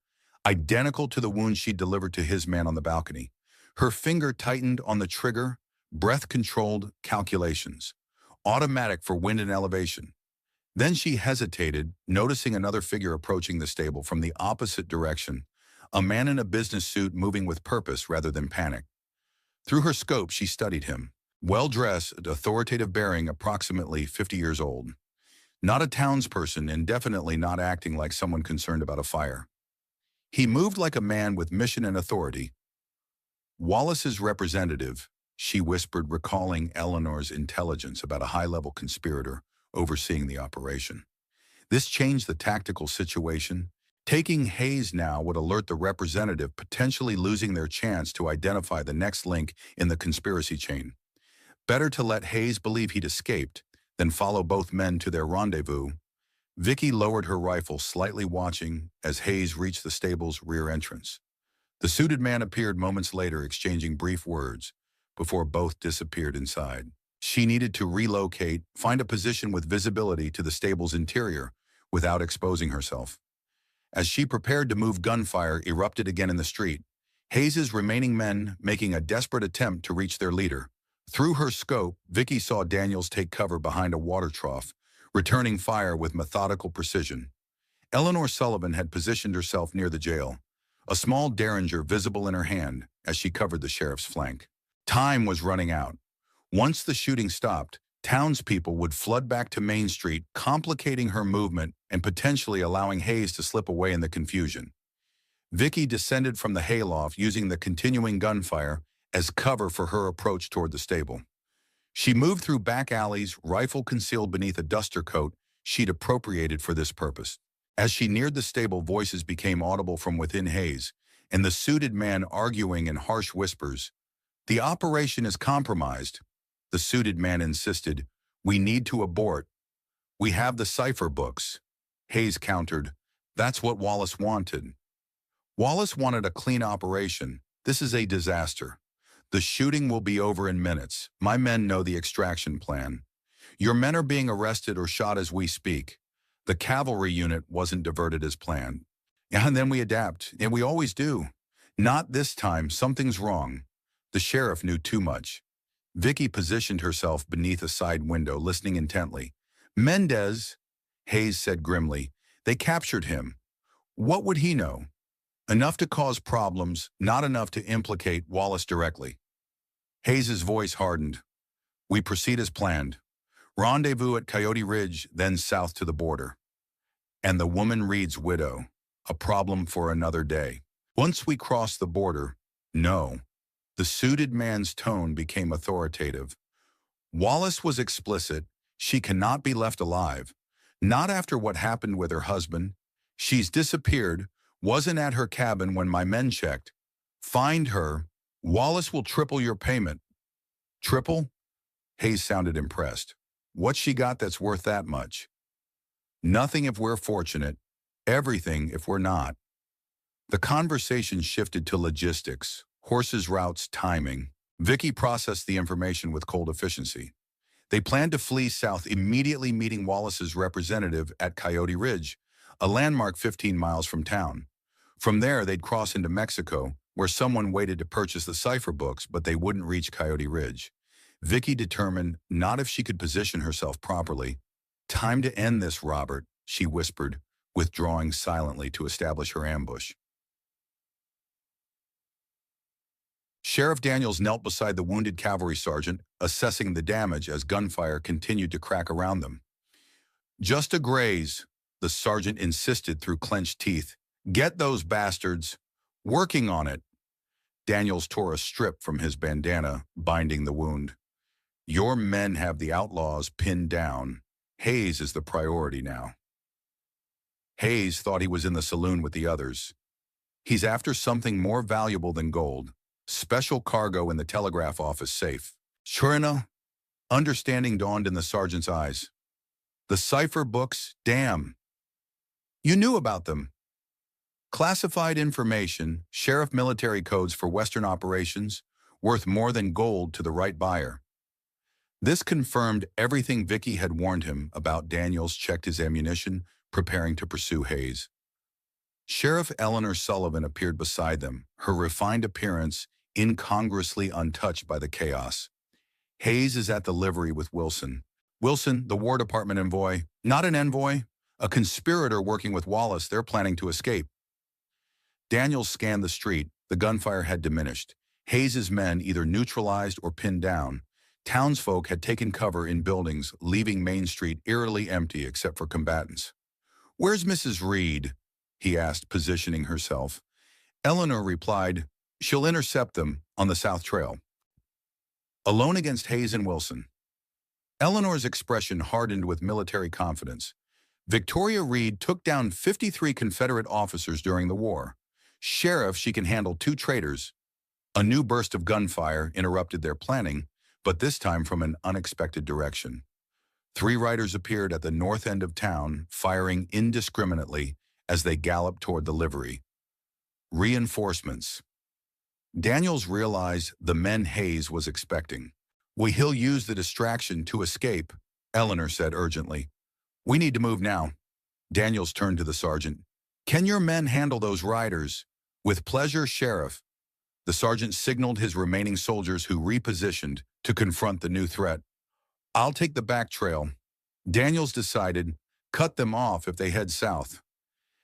identical to the wound she'd delivered to his man on the balcony. Her finger tightened on the trigger, breath-controlled calculations, automatic for wind and elevation. Then she hesitated, noticing another figure approaching the stable from the opposite direction, a man in a business suit moving with purpose rather than panic. Through her scope, she studied him. Well-dressed, authoritative bearing, approximately 50 years old. Not a townsperson and definitely not acting like someone concerned about a fire. He moved like a man with mission and authority. Wallace's representative, she whispered, recalling Eleanor's intelligence about a high-level conspirator overseeing the operation. This changed the tactical situation. Taking Hayes now would alert the representative, potentially losing their chance to identify the next link in the conspiracy chain. Better to let Hayes believe he'd escaped than follow both men to their rendezvous. Vicky lowered her rifle, slightly watching as Hayes reached the stable's rear entrance. The suited man appeared moments later, exchanging brief words before both disappeared inside. She needed to relocate, find a position with visibility to the stable's interior without exposing herself. As she prepared to move, gunfire erupted again in the street, Hayes's remaining men making a desperate attempt to reach their leader. Through her scope, Vicky saw Daniels take cover behind a water trough, returning fire with methodical precision. Eleanor Sullivan had positioned herself near the jail, a small derringer visible in her hand as she covered the sheriff's flank. Time was running out. Once the shooting stopped, townspeople would flood back to Main Street, complicating her movement and potentially allowing Hayes to slip away in the confusion. Vicky descended from the hayloft, using the continuing gunfire as cover for her approach toward the stable. She moved through back alleys, rifle concealed beneath a duster coat she'd appropriated for this purpose. As she neared the stable, voices became audible from within Hayes, and the suited man arguing in harsh whispers. "The operation is compromised," the suited man insisted. "We need to abort." "We have the cipher books," Hayes countered. "That's what Wallace wanted." "Wallace wanted a clean operation. This is a disaster. The shooting will be over in minutes. My men know the extraction plan. Your men are being arrested or shot as we speak. The cavalry unit wasn't diverted as planned. And then we adapt, and we always do. Not this time. Something's wrong." The sheriff knew too much. Vicky positioned herself beneath a side window, listening intently. "Mendez," Hayes said grimly. "They captured him. What would he know? Enough to cause problems, not enough to implicate Wallace directly." Hayes's voice hardened. "We proceed as planned. Rendezvous at Coyote Ridge, then south to the border. And the woman Reed's widow, a problem for another day. Once we cross the border, no." The suited man's tone became authoritative. "Wallace was explicit. She cannot be left alive. Not after what happened with her husband. She's disappeared, wasn't at her cabin when my men checked. Find her. Wallace will triple your payment." "Triple?" Hayes sounded impressed. "What's she got that's worth that much?" "Nothing if we're fortunate. Everything if we're not." The conversation shifted to logistics. Horses, routes, timing. Vicky processed the information with cold efficiency. They planned to flee south, immediately meeting Wallace's representative at Coyote Ridge, a landmark 15 miles from town. From there, they'd cross into Mexico, where someone waited to purchase the cipher books, but they wouldn't reach Coyote Ridge. Vicky determined not if she could position herself properly. "Time to end this, Robert," she whispered, withdrawing silently to establish her ambush. Sheriff Daniels knelt beside the wounded cavalry sergeant, assessing the damage as gunfire continued to crack around them. "Just a graze," the sergeant insisted through clenched teeth. "Get those bastards. Working on it." Daniels tore a strip from his bandana, binding the wound. "Your men have the outlaws pinned down. Hayes is the priority now." Hayes thought he was in the saloon with the others. "He's after something more valuable than gold. Special cargo in the telegraph office safe." "Sure enough," understanding dawned in the sergeant's eyes. "The cipher books, damn. You knew about them." "Classified information, sheriff military codes for Western operations, worth more than gold to the right buyer." This confirmed everything Vicky had warned him about. Daniels checked his ammunition, preparing to pursue Hayes. Sheriff Eleanor Sullivan appeared beside them, her refined appearance incongruously untouched by the chaos. Hayes is at the livery with Wilson. Wilson, the War Department envoy, not an envoy, a conspirator working with Wallace. They're planning to escape. Daniels scanned the street. The gunfire had diminished. Hayes's men either neutralized or pinned down. Townsfolk had taken cover in buildings, leaving Main Street eerily empty except for combatants. "Where's Mrs. Reed?" he asked, positioning herself. Eleanor replied, "She'll intercept them on the South Trail." Alone against Hayes and Wilson. Eleanor's expression hardened with military confidence. Victoria Reed took down 53 Confederate officers during the war. Sheriff, she can handle 2 traitors. A new burst of gunfire interrupted their planning, but this time from an unexpected direction. 3 riders appeared at the north end of town, firing indiscriminately as they galloped toward the livery. Reinforcements. Daniels realized the men Hayes was expecting. "He'll use the distraction to escape," Eleanor said urgently. "We need to move now." Daniels turned to the sergeant. "Can your men handle those riders?" "With pleasure, Sheriff." The sergeant signaled his remaining soldiers, who repositioned to confront the new threat. "I'll take the back trail." Daniels decided, "Cut them off if they head south.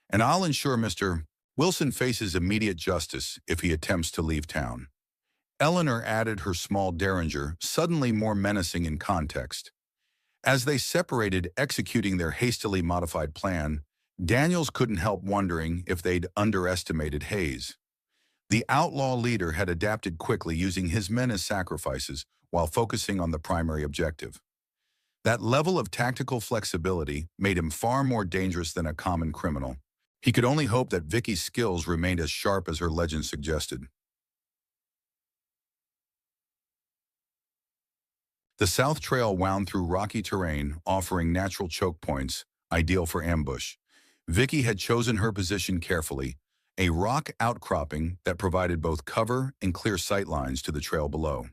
And I'll ensure Mr. Wilson faces immediate justice if he attempts to leave town." Eleanor added her small derringer, suddenly more menacing in context. As they separated, executing their hastily modified plan, Daniels couldn't help wondering if they'd underestimated Hayes. The outlaw leader had adapted quickly, using his men as sacrifices while focusing on the primary objective. That level of tactical flexibility made him far more dangerous than a common criminal. He could only hope that Vicky's skills remained as sharp as her legend suggested. The South Trail wound through rocky terrain, offering natural choke points, ideal for ambush. Vicky had chosen her position carefully, a rock outcropping that provided both cover and clear sightlines to the trail below.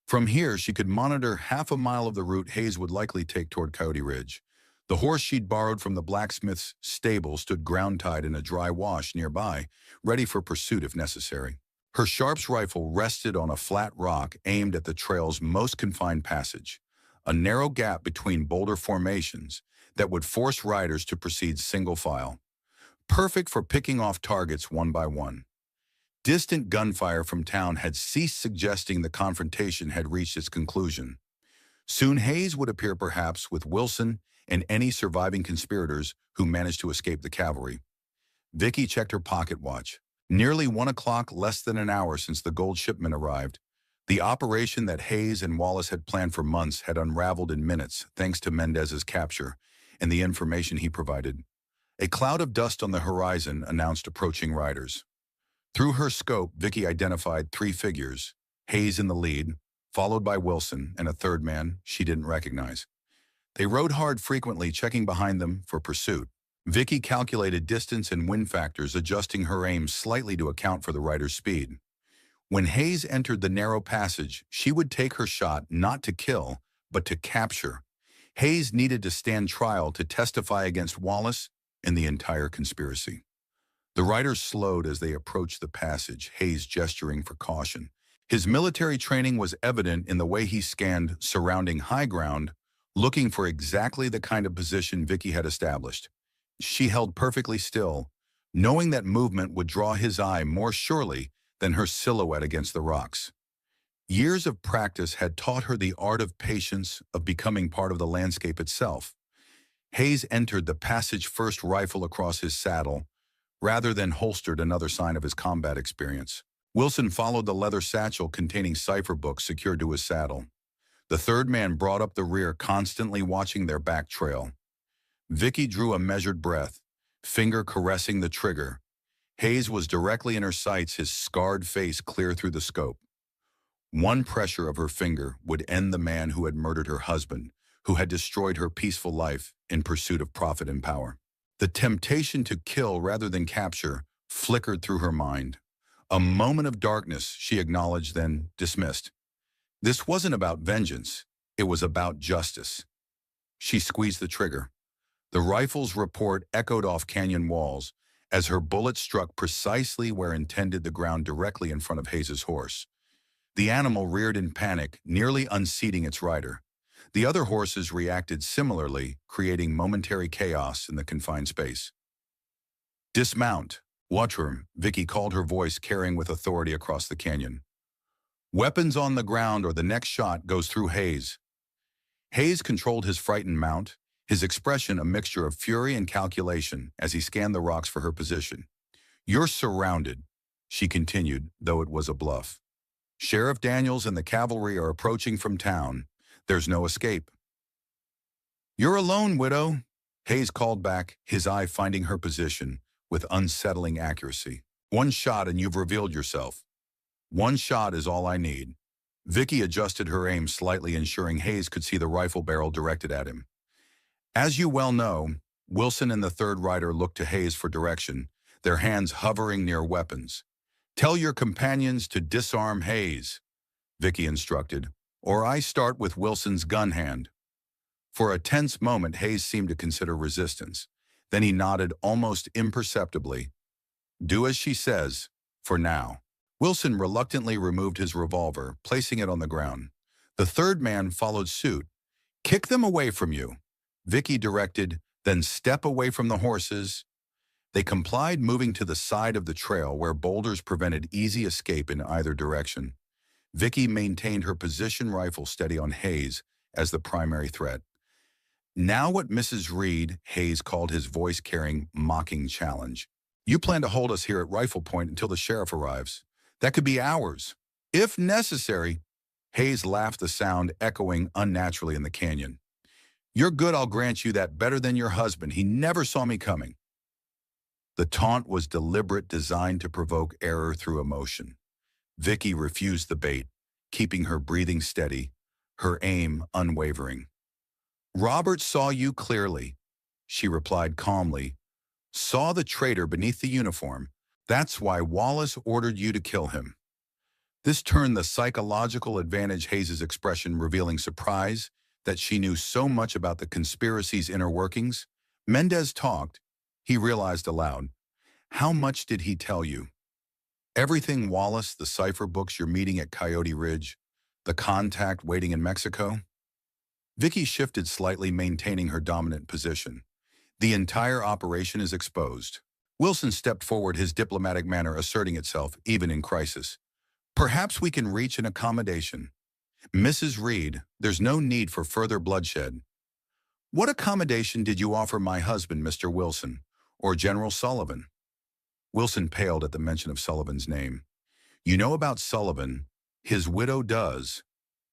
From here, she could monitor half a mile of the route Hayes would likely take toward Coyote Ridge. The horse she'd borrowed from the blacksmith's stable stood ground-tied in a dry wash nearby, ready for pursuit if necessary. Her Sharps rifle rested on a flat rock aimed at the trail's most confined passage, a narrow gap between boulder formations that would force riders to proceed single file. Perfect for picking off targets one by one. Distant gunfire from town had ceased, suggesting the confrontation had reached its conclusion. Soon Hayes would appear, perhaps with Wilson and any surviving conspirators who managed to escape the cavalry. Vicky checked her pocket watch. Nearly 1 o'clock, less than an hour since the gold shipment arrived. The operation that Hayes and Wallace had planned for months had unraveled in minutes, thanks to Mendez's capture and the information he provided. A cloud of dust on the horizon announced approaching riders. Through her scope, Vicky identified 3 figures, Hayes in the lead, followed by Wilson and a third man she didn't recognize. They rode hard, frequently checking behind them for pursuit. Vicky calculated distance and wind factors, adjusting her aim slightly to account for the rider's speed. When Hayes entered the narrow passage, she would take her shot not to kill, but to capture. Hayes needed to stand trial to testify against Wallace and the entire conspiracy. The riders slowed as they approached the passage, Hayes gesturing for caution. His military training was evident in the way he scanned surrounding high ground, looking for exactly the kind of position Vicky had established. She held perfectly still, knowing that movement would draw his eye more surely than her silhouette against the rocks. Years of practice had taught her the art of patience, of becoming part of the landscape itself. Hayes entered the passage first, rifle across his saddle, rather than holstered, another sign of his combat experience. Wilson followed the leather satchel containing cipher books secured to his saddle. The third man brought up the rear, constantly watching their back trail. Vicky drew a measured breath, finger caressing the trigger. Hayes was directly in her sights, his scarred face clear through the scope. One pressure of her finger would end the man who had murdered her husband, who had destroyed her peaceful life in pursuit of profit and power. The temptation to kill rather than capture flickered through her mind. A moment of darkness, she acknowledged, then dismissed. This wasn't about vengeance. It was about justice. She squeezed the trigger. The rifle's report echoed off canyon walls, as her bullet struck precisely where intended, the ground directly in front of Hayes's horse. The animal reared in panic, nearly unseating its rider. The other horses reacted similarly, creating momentary chaos in the confined space. "Dismount. Watch her," Vicky called, her voice carrying with authority across the canyon. "Weapons on the ground or the next shot goes through Hayes." Hayes controlled his frightened mount, his expression a mixture of fury and calculation as he scanned the rocks for her position. "You're surrounded," she continued, though it was a bluff. "Sheriff Daniels and the cavalry are approaching from town. There's no escape." "You're alone, widow," Hayes called back, his eye finding her position with unsettling accuracy. "One shot and you've revealed yourself." "One shot is all I need." Vicky adjusted her aim slightly, ensuring Hayes could see the rifle barrel directed at him. "As you well know," Wilson and the third rider looked to Hayes for direction, their hands hovering near weapons. "Tell your companions to disarm Hayes," Vicky instructed, "or I start with Wilson's gun hand." For a tense moment, Hayes seemed to consider resistance. Then he nodded almost imperceptibly. "Do as she says, for now." Wilson reluctantly removed his revolver, placing it on the ground. The third man followed suit. "Kick them away from you," Vicky directed, "then step away from the horses." They complied, moving to the side of the trail where boulders prevented easy escape in either direction. Vicky maintained her position, rifle steady on Hayes as the primary threat. "Now what, Mrs. Reed?" Hayes called, his voice carrying mocking challenge. "You plan to hold us here at rifle point until the sheriff arrives. That could be hours. If necessary." Hayes laughed, the sound echoing unnaturally in the canyon. "You're good, I'll grant you that, better than your husband. He never saw me coming." The taunt was deliberate, designed to provoke error through emotion. Vicky refused the bait, keeping her breathing steady, her aim unwavering. "Robert saw you clearly," she replied calmly. "Saw the traitor beneath the uniform. That's why Wallace ordered you to kill him." This turned the psychological advantage Hayes's expression, revealing surprise that she knew so much about the conspiracy's inner workings. Mendez talked, he realized aloud. "How much did he tell you?" "Everything, Wallace, the cipher books, your meeting at Coyote Ridge, the contact waiting in Mexico." Vicky shifted slightly, maintaining her dominant position. "The entire operation is exposed." Wilson stepped forward, his diplomatic manner asserting itself even in crisis. "Perhaps we can reach an accommodation." "Mrs. Reed, there's no need for further bloodshed." "What accommodation did you offer my husband, Mr. Wilson, or General Sullivan?" Wilson paled at the mention of Sullivan's name. "You know about Sullivan. His widow does,"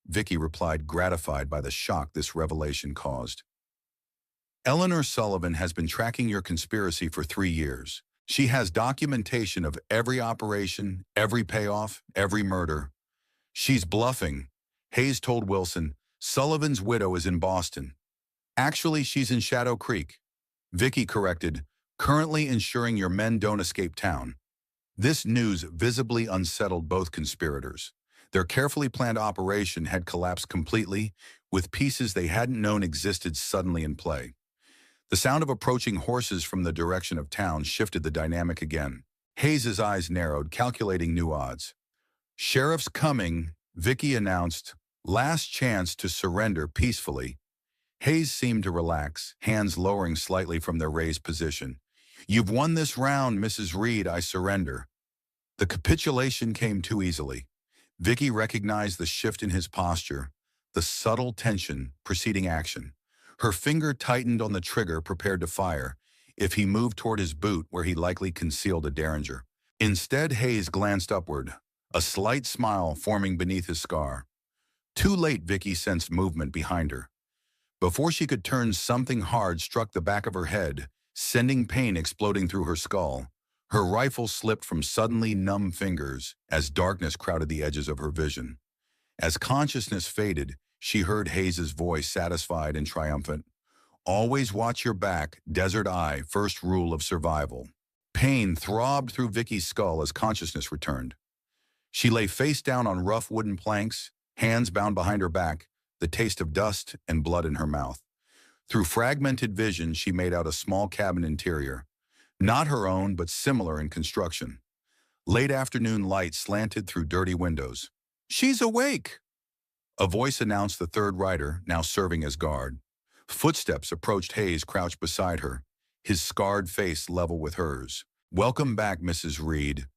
Vicky replied, gratified by the shock this revelation caused. "Eleanor Sullivan has been tracking your conspiracy for 3 years. She has documentation of every operation, every payoff, every murder." "She's bluffing," Hayes told Wilson. "Sullivan's widow is in Boston." "Actually, she's in Shadow Creek," Vicky corrected, "currently ensuring your men don't escape town." This news visibly unsettled both conspirators. Their carefully planned operation had collapsed completely, with pieces they hadn't known existed suddenly in play. The sound of approaching horses from the direction of town shifted the dynamic again. Hayes's eyes narrowed, calculating new odds. "Sheriff's coming," Vicky announced. "Last chance to surrender peacefully." Hayes seemed to relax, hands lowering slightly from their raised position. "You've won this round, Mrs. Reed, I surrender." The capitulation came too easily. Vicky recognized the shift in his posture, the subtle tension preceding action. Her finger tightened on the trigger, prepared to fire, if he moved toward his boot where he likely concealed a derringer. Instead, Hayes glanced upward, a slight smile forming beneath his scar. Too late, Vicky sensed movement behind her. Before she could turn, something hard struck the back of her head, sending pain exploding through her skull. Her rifle slipped from suddenly numb fingers as darkness crowded the edges of her vision. As consciousness faded, she heard Hayes's voice, satisfied and triumphant. "Always watch your back, Desert Eye, first rule of survival." Pain throbbed through Vicky's skull as consciousness returned. She lay face down on rough wooden planks, hands bound behind her back, the taste of dust and blood in her mouth. Through fragmented vision, she made out a small cabin interior. Not her own, but similar in construction. Late afternoon light slanted through dirty windows. "She's awake!" A voice announced the third rider, now serving as guard. Footsteps approached Hayes crouched beside her, his scarred face level with hers. "Welcome back, Mrs. Reed.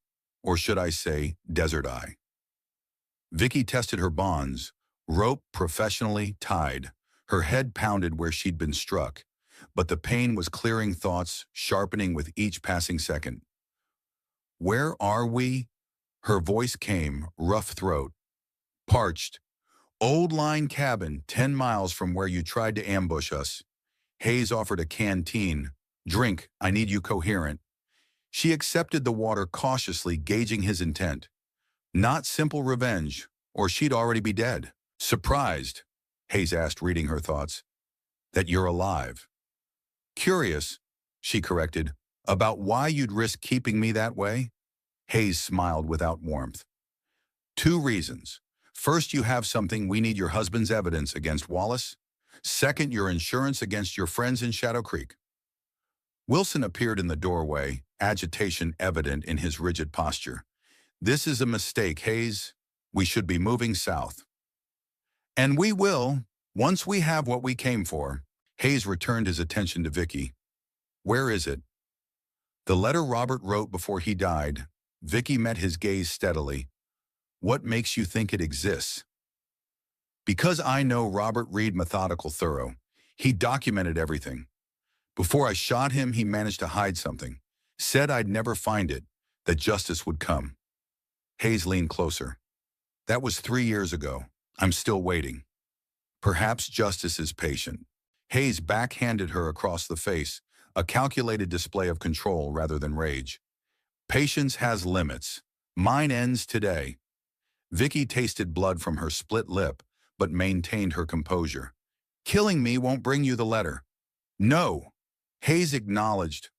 Or should I say, Desert Eye." Vicky tested her bonds, rope professionally tied. Her head pounded where she'd been struck, but the pain was clearing thoughts, sharpening with each passing second. "Where are we?" Her voice came, rough throat, parched. "Old line cabin, 10 miles from where you tried to ambush us." Hayes offered a canteen. "Drink, I need you coherent." She accepted the water cautiously, gauging his intent. Not simple revenge, or she'd already be dead. "Surprised," Hayes asked, reading her thoughts, "that you're alive." "Curious," she corrected, "about why you'd risk keeping me that way?" Hayes smiled without warmth. "Two reasons. First, you have something we need: your husband's evidence against Wallace. Second, your insurance against your friends in Shadow Creek." Wilson appeared in the doorway, agitation evident in his rigid posture. "This is a mistake, Hayes. We should be moving south." "And we will, once we have what we came for." Hayes returned his attention to Vicky. "Where is it?" "The letter Robert wrote before he died." Vicky met his gaze steadily. "What makes you think it exists?" "Because I know Robert Reed, methodical, thorough. He documented everything. Before I shot him, he managed to hide something. Said I'd never find it, that justice would come." Hayes leaned closer. "That was 3 years ago. I'm still waiting." "Perhaps justice is patient." Hayes backhanded her across the face, a calculated display of control rather than rage. "Patience has limits. Mine ends today." Vicky tasted blood from her split lip, but maintained her composure. "Killing me won't bring you the letter." "No," Hayes acknowledged,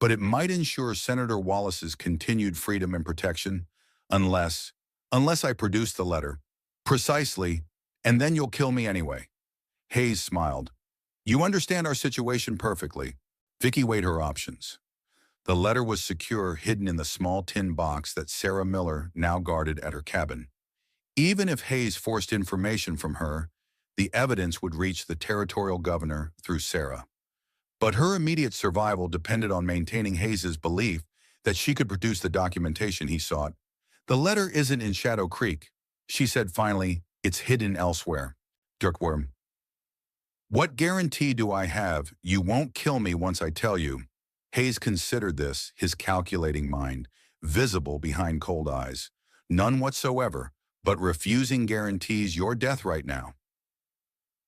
"but it might ensure Senator Wallace's continued freedom and protection, unless I produce the letter." "Precisely, and then you'll kill me anyway." Hayes smiled. "You understand our situation perfectly." Vicky weighed her options. The letter was secure, hidden in the small tin box that Sarah Miller now guarded at her cabin. Even if Hayes forced information from her, the evidence would reach the territorial governor through Sarah. But her immediate survival depended on maintaining Hayes's belief that she could produce the documentation he sought. "The letter isn't in Shadow Creek," she said finally. "It's hidden elsewhere." Dirkworm. "What guarantee do I have you won't kill me once I tell you?" Hayes considered this, his calculating mind, visible behind cold eyes. "None whatsoever, but refusing guarantees your death right now."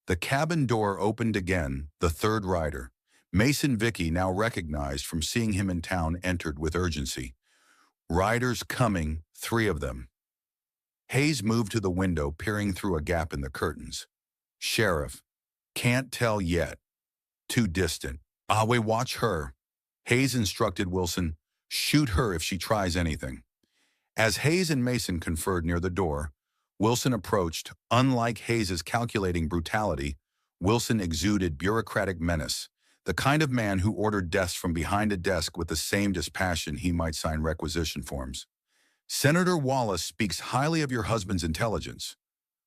The cabin door opened again, the third rider. Mason Vicky, now recognized from seeing him in town, entered with urgency. "Riders coming, 3 of them." Hayes moved to the window, peering through a gap in the curtains. "Sheriff. Can't tell yet. Too distant. We watch her." Hayes instructed Wilson, "Shoot her if she tries anything." As Hayes and Mason conferred near the door, Wilson approached. Unlike Hayes's calculating brutality, Wilson exuded bureaucratic menace, the kind of man who ordered deaths from behind a desk with the same dispassion he might sign requisition forms. "Senator Wallace speaks highly of your husband's intelligence,"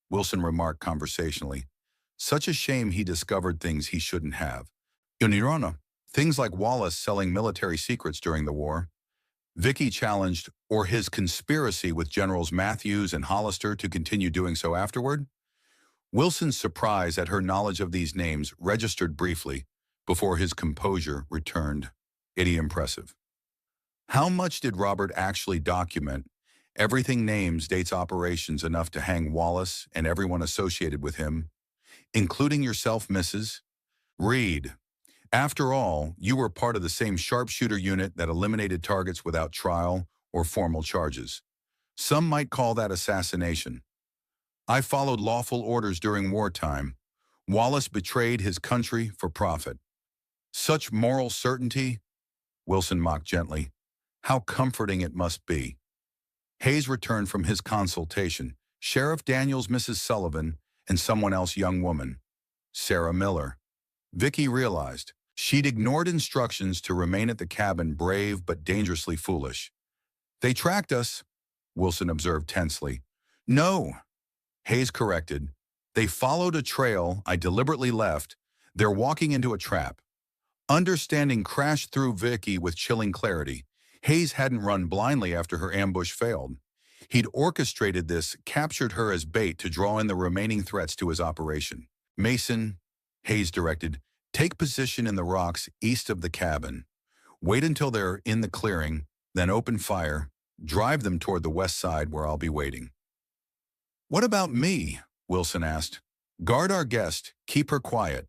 Wilson remarked conversationally. "Such a shame he discovered things he shouldn't have. Your Honor, things like Wallace selling military secrets during the war." Vicky challenged, "Or his conspiracy with Generals Matthews and Hollister to continue doing so afterward." Wilson's surprise at her knowledge of these names registered briefly before his composure returned. "Itty impressive." "How much did Robert actually document?" "Everything: names, dates, operations, enough to hang Wallace and everyone associated with him, including yourself, Mrs. Reed. After all, you were part of the same sharpshooter unit that eliminated targets without trial or formal charges. Some might call that assassination. I followed lawful orders during wartime. Wallace betrayed his country for profit." "Such moral certainty," Wilson mocked gently. "How comforting it must be." Hayes returned from his consultation. Sheriff Daniels, Mrs. Sullivan, and someone else, young woman. Sarah Miller. Vicky realized She'd ignored instructions to remain at the cabin, brave but dangerously foolish. "They tracked us," Wilson observed tensely. "No," Hayes corrected. "They followed a trail I deliberately left. They're walking into a trap." Understanding crashed through Vicky with chilling clarity. Hayes hadn't run blindly after her ambush failed. He'd orchestrated this, captured her as bait to draw in the remaining threats to his operation. "Mason," Hayes directed, "take position in the rocks east of the cabin. Wait until they're in the clearing, then open fire. Drive them toward the west side where I'll be waiting." "What about me?" Wilson asked. "Guard our guest. Keep her quiet."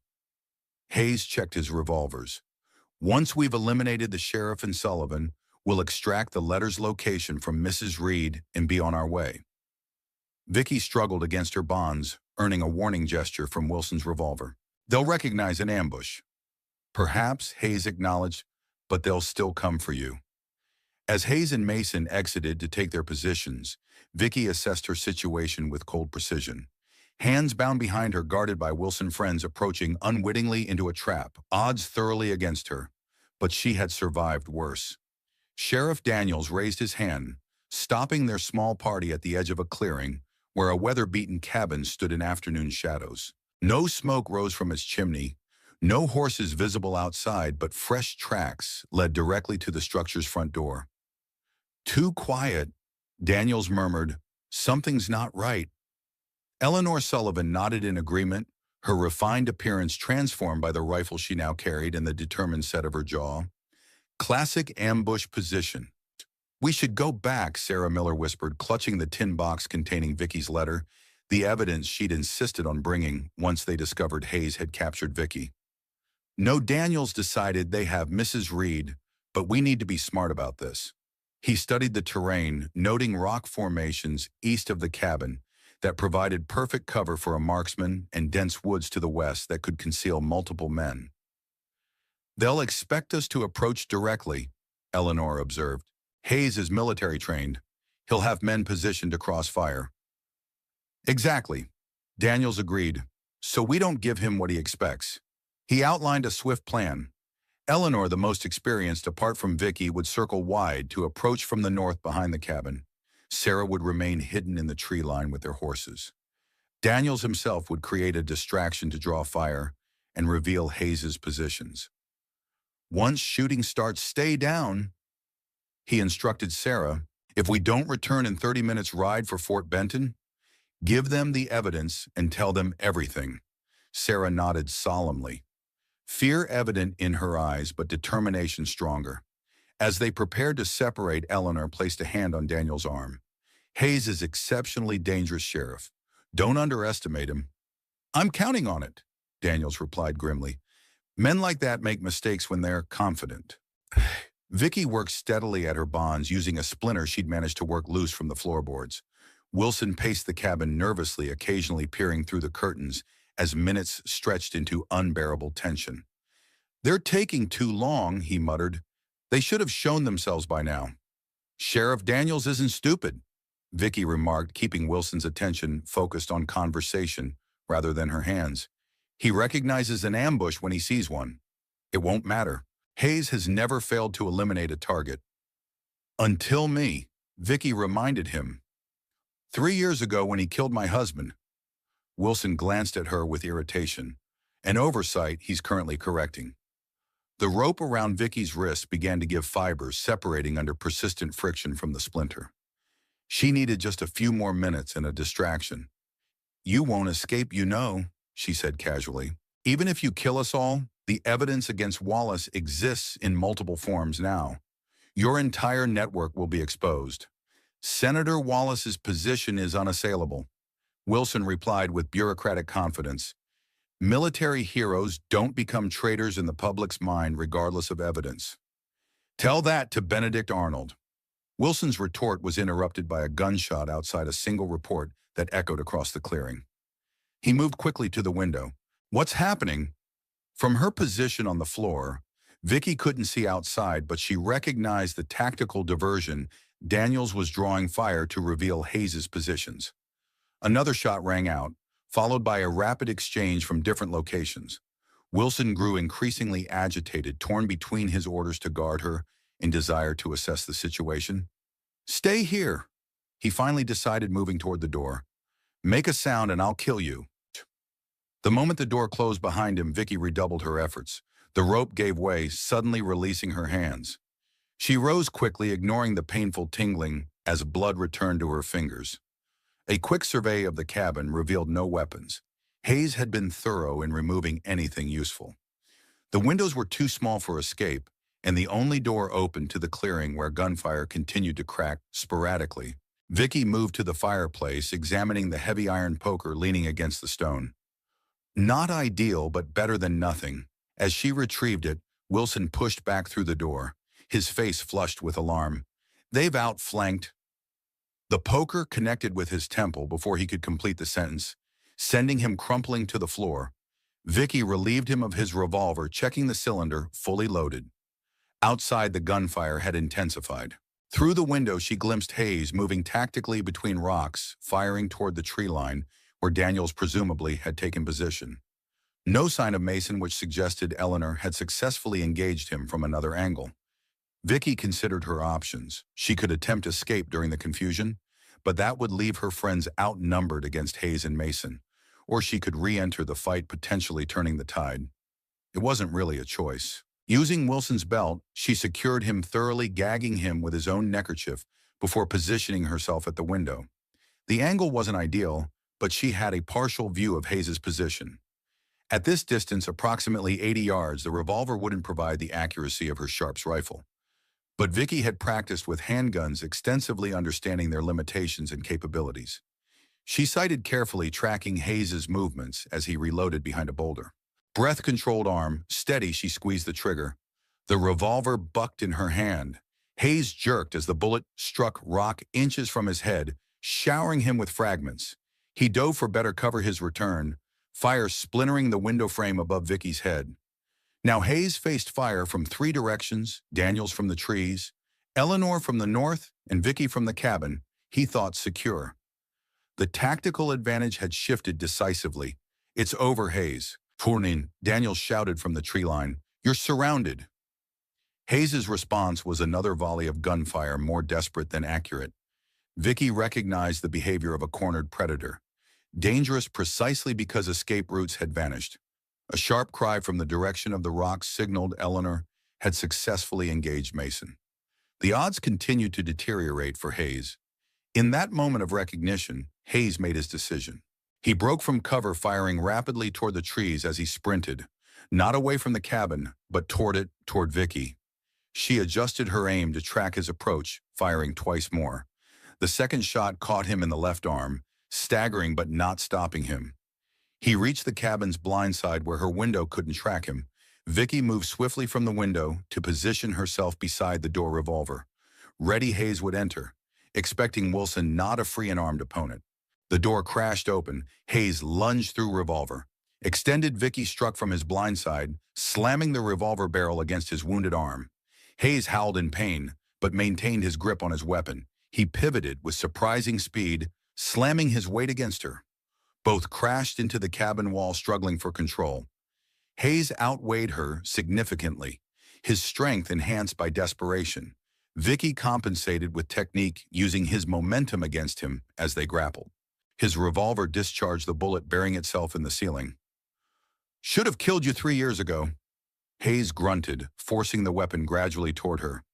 Hayes checked his revolvers. "Once we've eliminated the sheriff and Sullivan, we'll extract the letter's location from Mrs. Reed and be on our way." Vicky struggled against her bonds, earning a warning gesture from Wilson's revolver. "They'll recognize an ambush." "Perhaps," Hayes acknowledged, "but they'll still come for you." As Hayes and Mason exited to take their positions, Vicky assessed her situation with cold precision. Hands bound behind her, guarded by Wilson friends approaching unwittingly into a trap, odds thoroughly against her. But she had survived worse. Sheriff Daniels raised his hand, stopping their small party at the edge of a clearing where a weather-beaten cabin stood in afternoon shadows. No smoke rose from its chimney, no horses visible outside, but fresh tracks led directly to the structure's front door. "Too quiet," Daniels murmured. "Something's not right." Eleanor Sullivan nodded in agreement, her refined appearance transformed by the rifle she now carried and the determined set of her jaw. "Classic ambush position." "We should go back," Sarah Miller whispered, clutching the tin box containing Vicky's letter, the evidence she'd insisted on bringing once they discovered Hayes had captured Vicky. "No, Daniels decided they have Mrs. Reed, but we need to be smart about this." He studied the terrain, noting rock formations east of the cabin that provided perfect cover for a marksman and dense woods to the west that could conceal multiple men. "They'll expect us to approach directly," Eleanor observed. "Hayes is military trained. He'll have men positioned to cross fire." "Exactly," Daniels agreed. "So we don't give him what he expects." He outlined a swift plan. Eleanor, the most experienced apart from Vicky, would circle wide to approach from the north behind the cabin. Sarah would remain hidden in the tree line with their horses. Daniels himself would create a distraction to draw fire and reveal Hayes's positions. "Once shooting starts, stay down," he instructed Sarah. "If we don't return in 30 minutes' ride for Fort Benton, give them the evidence and tell them everything." Sarah nodded solemnly, fear evident in her eyes but determination stronger. As they prepared to separate, Eleanor placed a hand on Daniel's arm. "Hayes is exceptionally dangerous, Sheriff. Don't underestimate him." "I'm counting on it," Daniels replied grimly. "Men like that make mistakes when they're confident." Vicky worked steadily at her bonds, using a splinter she'd managed to work loose from the floorboards. Wilson paced the cabin nervously, occasionally peering through the curtains as minutes stretched into unbearable tension. "They're taking too long," he muttered. "They should have shown themselves by now." "Sheriff Daniels isn't stupid," Vicky remarked, keeping Wilson's attention focused on conversation rather than her hands. "He recognizes an ambush when he sees one. It won't matter. Hayes has never failed to eliminate a target." "Until me," Vicky reminded him. 3 years ago when he killed my husband." Wilson glanced at her with irritation. An oversight he's currently correcting. The rope around Vicky's wrist began to give fibers, separating under persistent friction from the splinter. She needed just a few more minutes and a distraction. "You won't escape, you know," she said casually. "Even if you kill us all, the evidence against Wallace exists in multiple forms now. Your entire network will be exposed. Senator Wallace's position is unassailable." Wilson replied with bureaucratic confidence. "Military heroes don't become traitors in the public's mind regardless of evidence. Tell that to Benedict Arnold." Wilson's retort was interrupted by a gunshot outside, a single report that echoed across the clearing. He moved quickly to the window. "What's happening?" From her position on the floor, Vicky couldn't see outside, but she recognized the tactical diversion. Daniels was drawing fire to reveal Hayes's positions. Another shot rang out, followed by a rapid exchange from different locations. Wilson grew increasingly agitated, torn between his orders to guard her and desire to assess the situation. "Stay here," he finally decided, moving toward the door. "Make a sound and I'll kill you." The moment the door closed behind him, Vicky redoubled her efforts. The rope gave way, suddenly releasing her hands. She rose quickly, ignoring the painful tingling as blood returned to her fingers. A quick survey of the cabin revealed no weapons. Hayes had been thorough in removing anything useful. The windows were too small for escape, and the only door open to the clearing where gunfire continued to crack sporadically. Vicky moved to the fireplace, examining the heavy iron poker leaning against the stone. Not ideal, but better than nothing. As she retrieved it, Wilson pushed back through the door, his face flushed with alarm. "They've outflanked." The poker connected with his temple before he could complete the sentence, sending him crumpling to the floor. Vicky relieved him of his revolver, checking the cylinder, fully loaded. Outside, the gunfire had intensified. Through the window, she glimpsed Hayes moving tactically between rocks, firing toward the tree line, where Daniels presumably had taken position. No sign of Mason, which suggested Eleanor had successfully engaged him from another angle. Vicky considered her options. She could attempt escape during the confusion, but that would leave her friends outnumbered against Hayes and Mason, or she could re-enter the fight, potentially turning the tide. It wasn't really a choice. Using Wilson's belt, she secured him thoroughly, gagging him with his own neckerchief before positioning herself at the window. The angle wasn't ideal, but she had a partial view of Hayes' position. At this distance, approximately 80 yards, the revolver wouldn't provide the accuracy of her Sharps rifle. But Vicky had practiced with handguns, extensively understanding their limitations and capabilities. She sighted carefully, tracking Hayes' movements as he reloaded behind a boulder. Breath-controlled arm, steady, she squeezed the trigger. The revolver bucked in her hand. Hayes jerked as the bullet struck rock inches from his head, showering him with fragments. He dove for better cover his return, fire splintering the window frame above Vicky's head. Now Hayes faced fire from three directions, Daniels from the trees, Eleanor from the north, and Vicky from the cabin, he thought secure. The tactical advantage had shifted decisively. "It's over, Hayes." "Purnin," Daniels shouted from the tree line. "You're surrounded." Hayes' response was another volley of gunfire, more desperate than accurate. Vicky recognized the behavior of a cornered predator, dangerous precisely because escape routes had vanished. A sharp cry from the direction of the rocks signaled Eleanor had successfully engaged Mason. The odds continued to deteriorate for Hayes. In that moment of recognition, Hayes made his decision. He broke from cover, firing rapidly toward the trees as he sprinted, not away from the cabin, but toward Vicky. She adjusted her aim to track his approach, firing twice more. The second shot caught him in the left arm, staggering but not stopping him. He reached the cabin's blind side where her window couldn't track him. Vicky moved swiftly from the window to position herself beside the door, revolver. Ready, Hayes would enter, expecting Wilson, not a free and armed opponent. The door crashed open. Hayes lunged through, revolver. Extended, Vicky struck from his blind side, slamming the revolver barrel against his wounded arm. Hayes howled in pain, but maintained his grip on his weapon. He pivoted with surprising speed, slamming his weight against her. Both crashed into the cabin wall, struggling for control. Hayes outweighed her significantly, his strength enhanced by desperation. Vicky compensated with technique, using his momentum against him as they grappled. His revolver discharged the bullet, burying itself in the ceiling. "Should have killed you 3 years ago." Hayes grunted, forcing the weapon gradually toward her.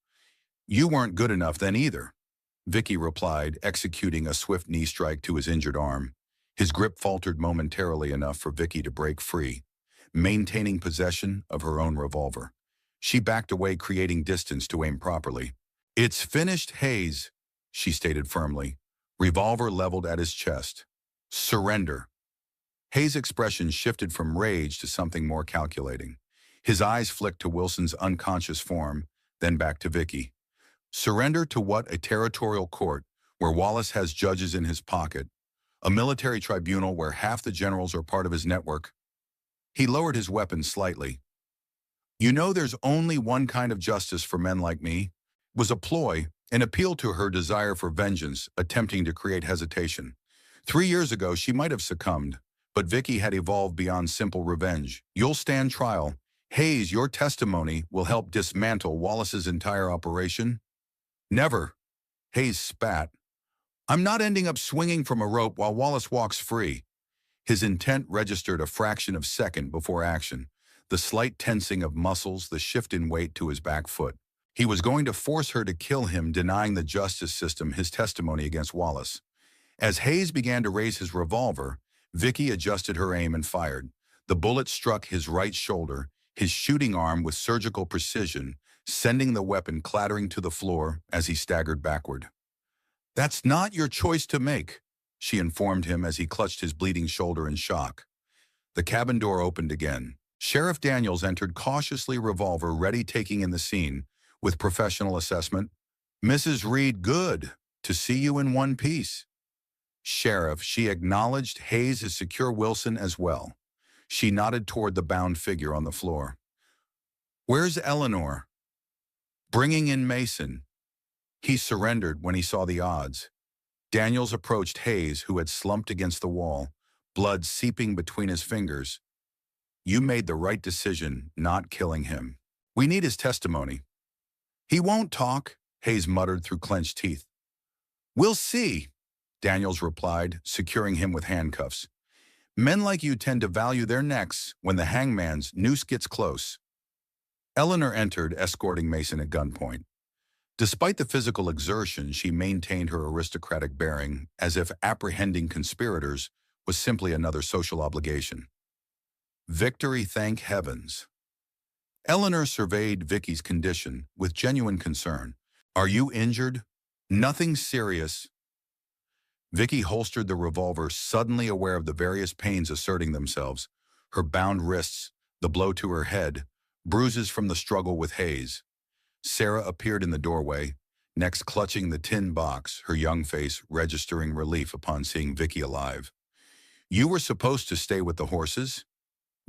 "You weren't good enough then either," Vicky replied, executing a swift knee strike to his injured arm. His grip faltered momentarily, enough for Vicky to break free, maintaining possession of her own revolver. She backed away, creating distance to aim properly. "It's finished, Hayes," she stated firmly, revolver leveled at his chest. "Surrender." Hayes' expression shifted from rage to something more calculating. His eyes flicked to Wilson's unconscious form, then back to Vicky. "Surrender to what? A territorial court, where Wallace has judges in his pocket. A military tribunal where half the generals are part of his network." He lowered his weapon slightly. "You know there's only one kind of justice for men like me." It was a ploy, an appeal to her desire for vengeance, attempting to create hesitation. 3 years ago, she might have succumbed, But Vicky had evolved beyond simple revenge. You'll stand trial. Hayes, your testimony will help dismantle Wallace's entire operation. Never. Hayes spat. I'm not ending up swinging from a rope while Wallace walks free. His intent registered a fraction of a second before action, the slight tensing of muscles, the shift in weight to his back foot. He was going to force her to kill him, denying the justice system his testimony against Wallace. As Hayes began to raise his revolver, Vicky adjusted her aim and fired. The bullet struck his right shoulder, his shooting arm with surgical precision, sending the weapon clattering to the floor as he staggered backward. That's not your choice to make, she informed him as he clutched his bleeding shoulder in shock. The cabin door opened again. Sheriff Daniels entered cautiously, revolver ready, taking in the scene. With professional assessment, Mrs. Reed, good to see you in one piece. Sheriff, she acknowledged Hayes has secure Wilson as well. She nodded toward the bound figure on the floor. Where's Eleanor? Bringing in Mason. He surrendered when he saw the odds. Daniels approached Hayes, who had slumped against the wall, blood seeping between his fingers. You made the right decision, not killing him. We need his testimony. He won't talk, Hayes muttered through clenched teeth. We'll see, Daniels replied, securing him with handcuffs. Men like you tend to value their necks when the hangman's noose gets close. Eleanor entered, escorting Mason at gunpoint. Despite the physical exertion, she maintained her aristocratic bearing, as if apprehending conspirators was simply another social obligation. Victory, thank heavens. Eleanor surveyed Vicky's condition with genuine concern. Are you injured? Nothing serious. Vicky holstered the revolver, suddenly aware of the various pains asserting themselves. Her bound wrists, the blow to her head, bruises from the struggle with Hayes. Sarah appeared in the doorway, next clutching the tin box, her young face registering relief upon seeing Vicky alive. You were supposed to stay with the horses?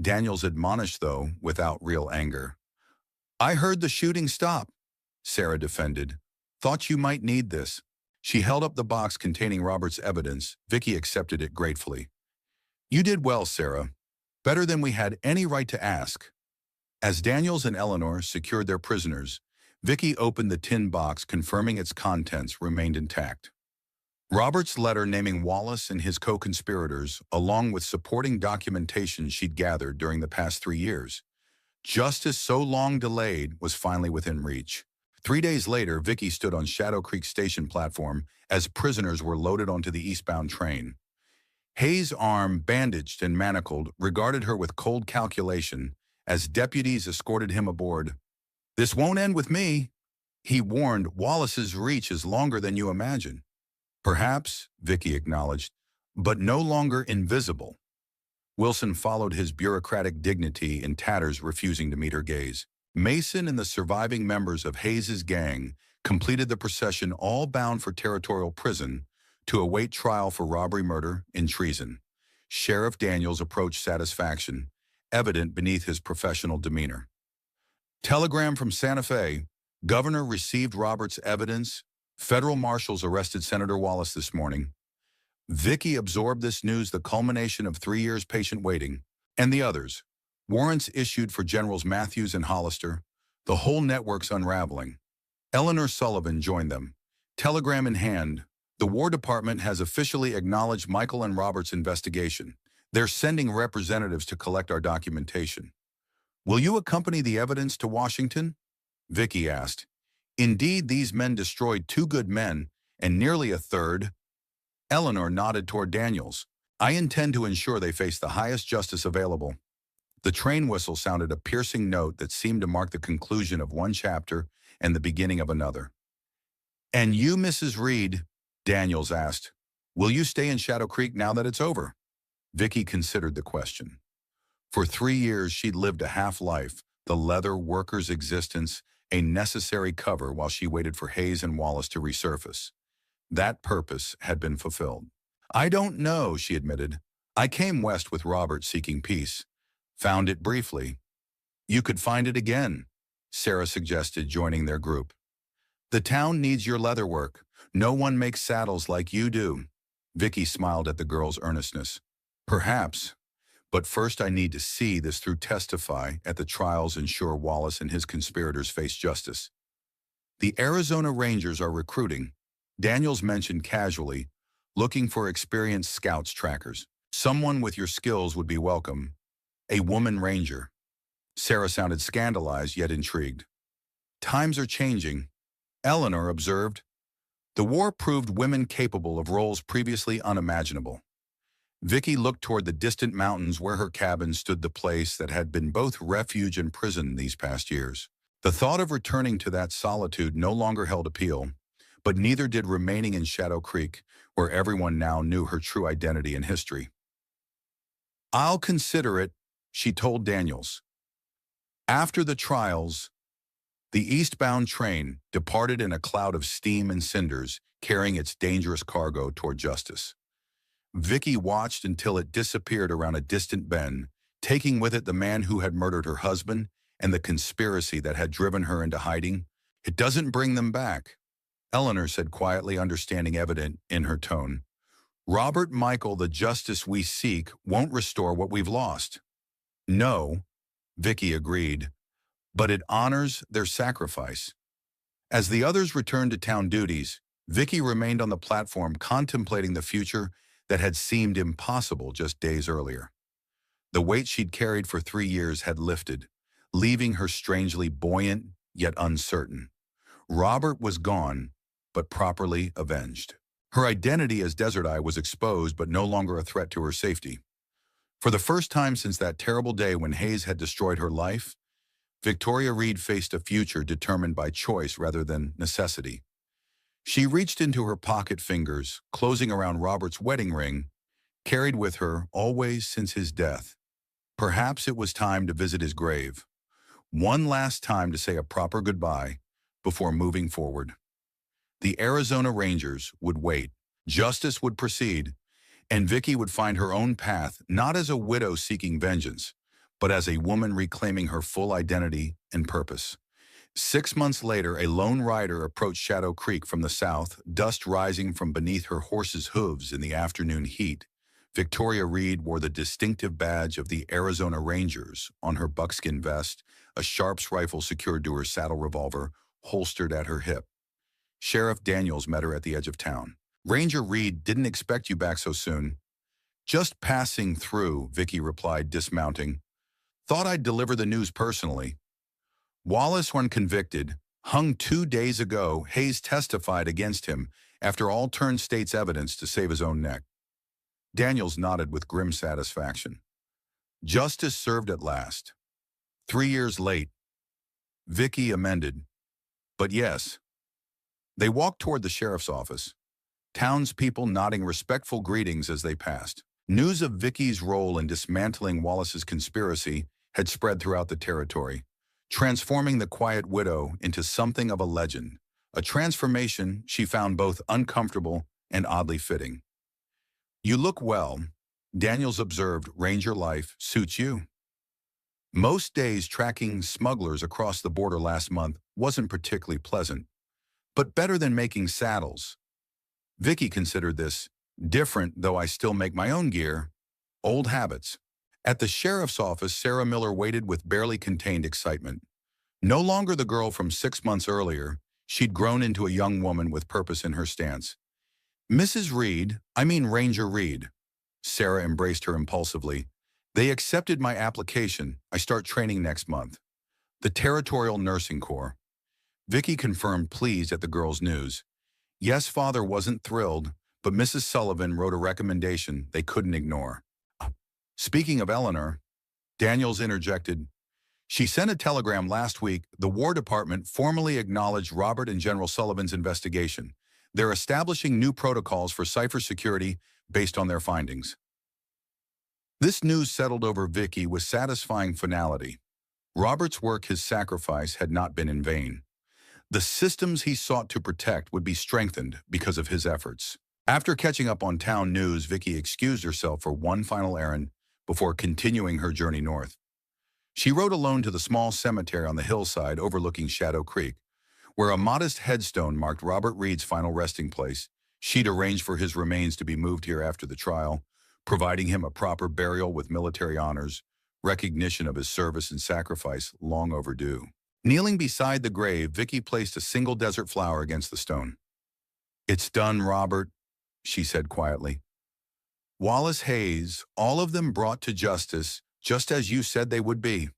Daniels admonished, though, without real anger. I heard the shooting stop, Sarah defended. Thought you might need this. She held up the box containing Robert's evidence. Vicky accepted it gratefully. You did well, Sarah. Better than we had any right to ask. As Daniels and Eleanor secured their prisoners, Vicky opened the tin box, confirming its contents remained intact. Robert's letter naming Wallace and his co-conspirators, along with supporting documentation she'd gathered during the past 3 years. Justice so long delayed was finally within reach. 3 days later, Vicky stood on Shadow Creek Station platform as prisoners were loaded onto the eastbound train. Hayes' arm, bandaged and manacled, regarded her with cold calculation as deputies escorted him aboard. This won't end with me, he warned. Wallace's reach is longer than you imagine. Perhaps, Vicky acknowledged, but no longer invisible. Wilson followed his bureaucratic dignity in tatters, refusing to meet her gaze. Mason and the surviving members of Hayes' gang completed the procession, all bound for territorial prison to await trial for robbery, murder, and treason. Sheriff Daniels approached satisfaction, evident beneath his professional demeanor. Telegram from Santa Fe. Governor received Robert's evidence. Federal marshals arrested Senator Wallace this morning. Vicky absorbed this news, the culmination of 3 years patient waiting. And the others. Warrants issued for Generals Matthews and Hollister. The whole network's unraveling. Eleanor Sullivan joined them. Telegram in hand, the War Department has officially acknowledged Michael and Robert's investigation. They're sending representatives to collect our documentation. Will you accompany the evidence to Washington? Vicky asked. Indeed, these men destroyed 2 good men and nearly a third. Eleanor nodded toward Daniels. I intend to ensure they face the highest justice available. The train whistle sounded, a piercing note that seemed to mark the conclusion of one chapter and the beginning of another. And you, Mrs. Reed, Daniels asked, will you stay in Shadow Creek now that it's over? Vicky considered the question. For 3 years, she'd lived a half-life, the leather worker's existence, a necessary cover while she waited for Hayes and Wallace to resurface. That purpose had been fulfilled. I don't know, she admitted. I came west with Robert seeking peace. Found it briefly. You could find it again, Sarah suggested, joining their group. The town needs your leather work. No one makes saddles like you do. Vicky smiled at the girl's earnestness. Perhaps, but first I need to see this through testify at the trials ensure Wallace and his conspirators face justice. The Arizona Rangers are recruiting, Daniels mentioned casually, looking for experienced scouts trackers. Someone with your skills would be welcome. A woman ranger. Sarah sounded scandalized yet intrigued. Times are changing, Eleanor observed. The war proved women capable of roles previously unimaginable. Vicky looked toward the distant mountains where her cabin stood, the place that had been both refuge and prison these past years. The thought of returning to that solitude no longer held appeal, but neither did remaining in Shadow Creek, where everyone now knew her true identity and history. I'll consider it, she told Daniels. After the trials, the eastbound train departed in a cloud of steam and cinders, carrying its dangerous cargo toward justice. Vicky watched until it disappeared around a distant bend, taking with it the man who had murdered her husband and the conspiracy that had driven her into hiding. It doesn't bring them back, Eleanor said quietly, understanding evident in her tone. Robert Michael, the justice we seek, won't restore what we've lost. No, Vicky agreed, but it honors their sacrifice. As the others returned to town duties, Vicky remained on the platform contemplating the future that had seemed impossible just days earlier. The weight she'd carried for 3 years had lifted, leaving her strangely buoyant yet uncertain. Robert was gone, but properly avenged. Her identity as Desert Eye was exposed but no longer a threat to her safety. For the first time since that terrible day when Hayes had destroyed her life, Victoria Reed faced a future determined by choice rather than necessity. She reached into her pocket fingers, closing around Robert's wedding ring, carried with her always since his death. Perhaps it was time to visit his grave. One last time to say a proper goodbye before moving forward. The Arizona Rangers would wait. Justice would proceed, and Vicky would find her own path, not as a widow seeking vengeance, but as a woman reclaiming her full identity and purpose. 6 months later, a lone rider approached Shadow Creek from the south, dust rising from beneath her horse's hooves in the afternoon heat. Victoria Reed wore the distinctive badge of the Arizona Rangers on her buckskin vest, a Sharps rifle secured to her saddle revolver, holstered at her hip. Sheriff Daniels met her at the edge of town. Ranger Reed, didn't expect you back so soon. Just passing through, Vicky replied, dismounting. Thought I'd deliver the news personally. Wallace, when convicted, hung 2 days ago. Hayes testified against him after all turned state's evidence to save his own neck. Daniels nodded with grim satisfaction. Justice served at last. 3 years late. Vicky amended. But yes. They walked toward the sheriff's office, townspeople nodding respectful greetings as they passed. News of Vicky's role in dismantling Wallace's conspiracy had spread throughout the territory, transforming the quiet widow into something of a legend, a transformation she found both uncomfortable and oddly fitting. You look well, Daniels observed. Ranger life suits you. Most days tracking smugglers across the border last month wasn't particularly pleasant, but better than making saddles. Vicky considered this different, though I still make my own gear. Old habits. At the sheriff's office, Sarah Miller waited with barely contained excitement. No longer the girl from 6 months earlier, she'd grown into a young woman with purpose in her stance. Mrs. Reed, I mean Ranger Reed. Sarah embraced her impulsively. They accepted my application. I start training next month. The Territorial Nursing Corps. Vicky confirmed, pleased at the girl's news. Yes, father wasn't thrilled, but Mrs. Sullivan wrote a recommendation they couldn't ignore. Speaking of Eleanor, Daniels interjected. She sent a telegram last week. The War Department formally acknowledged Robert and General Sullivan's investigation. They're establishing new protocols for cipher security based on their findings. This news settled over Vicky with satisfying finality. Robert's work, his sacrifice, had not been in vain. The systems he sought to protect would be strengthened because of his efforts. After catching up on town news, Vicky excused herself for one final errand before continuing her journey north. She rode alone to the small cemetery on the hillside overlooking Shadow Creek, where a modest headstone marked Robert Reed's final resting place. She'd arranged for his remains to be moved here after the trial, providing him a proper burial with military honors, recognition of his service and sacrifice long overdue. Kneeling beside the grave, Vicky placed a single desert flower against the stone. "It's done, Robert," she said quietly. "Wallace Hayes, all of them brought to justice, just as you said they would be."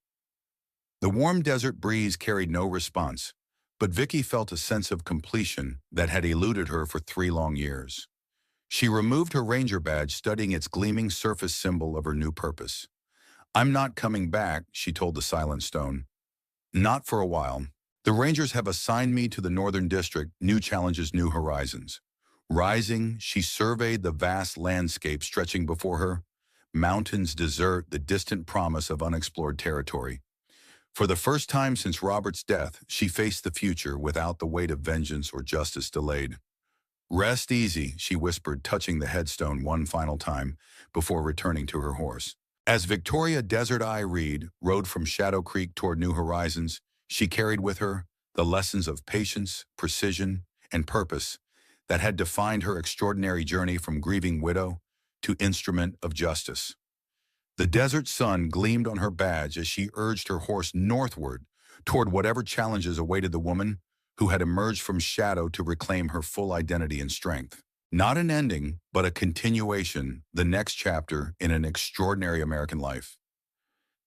The warm desert breeze carried no response, but Vicky felt a sense of completion that had eluded her for 3 long years. She removed her ranger badge, studying its gleaming surface symbol of her new purpose. "I'm not coming back," she told the silent stone. "Not for a while. The Rangers have assigned me to the Northern District, new challenges, new horizons." Rising, she surveyed the vast landscape stretching before her. Mountains, desert, the distant promise of unexplored territory. For the first time since Robert's death, she faced the future without the weight of vengeance or justice delayed. "Rest easy," she whispered, touching the headstone one final time before returning to her horse. As Victoria Desert Eye Reed rode from Shadow Creek toward new horizons, she carried with her the lessons of patience, precision, and purpose that had defined her extraordinary journey from grieving widow to instrument of justice. The desert sun gleamed on her badge as she urged her horse northward toward whatever challenges awaited the woman who had emerged from shadow to reclaim her full identity and strength. Not an ending, but a continuation, the next chapter in an extraordinary American life.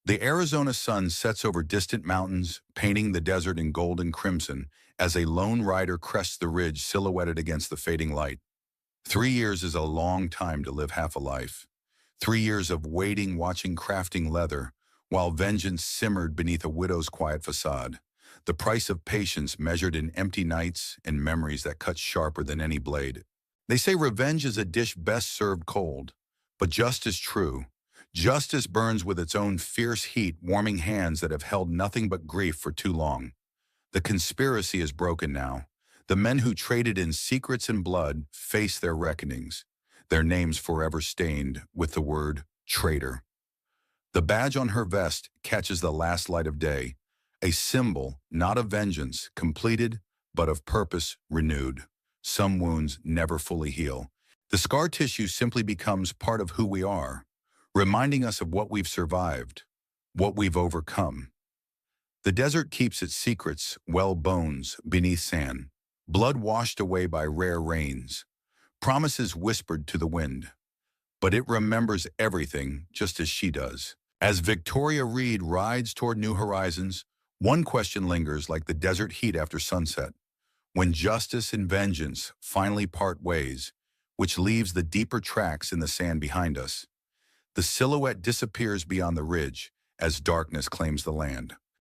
The Arizona sun sets over distant mountains, painting the desert in gold and crimson as a lone rider crests the ridge silhouetted against the fading light. 3 years is a long time to live half a life. 3 years of waiting, watching, crafting leather, while vengeance simmered beneath a widow's quiet facade. The price of patience measured in empty nights and memories that cut sharper than any blade. They say revenge is a dish best served cold, but just as true. Justice burns with its own fierce heat, warming hands that have held nothing but grief for too long. The conspiracy is broken now. The men who traded in secrets and blood face their reckonings, their names forever stained with the word traitor. The badge on her vest catches the last light of day, a symbol not of vengeance completed, but of purpose renewed. Some wounds never fully heal. The scar tissue simply becomes part of who we are, reminding us of what we've survived, what we've overcome. The desert keeps its secrets, well bones beneath sand, blood washed away by rare rains, promises whispered to the wind. But it remembers everything just as she does. As Victoria Reed rides toward new horizons, one question lingers like the desert heat after sunset. When justice and vengeance finally part ways, which leaves the deeper tracks in the sand behind us, the silhouette disappears beyond the ridge as darkness claims the land.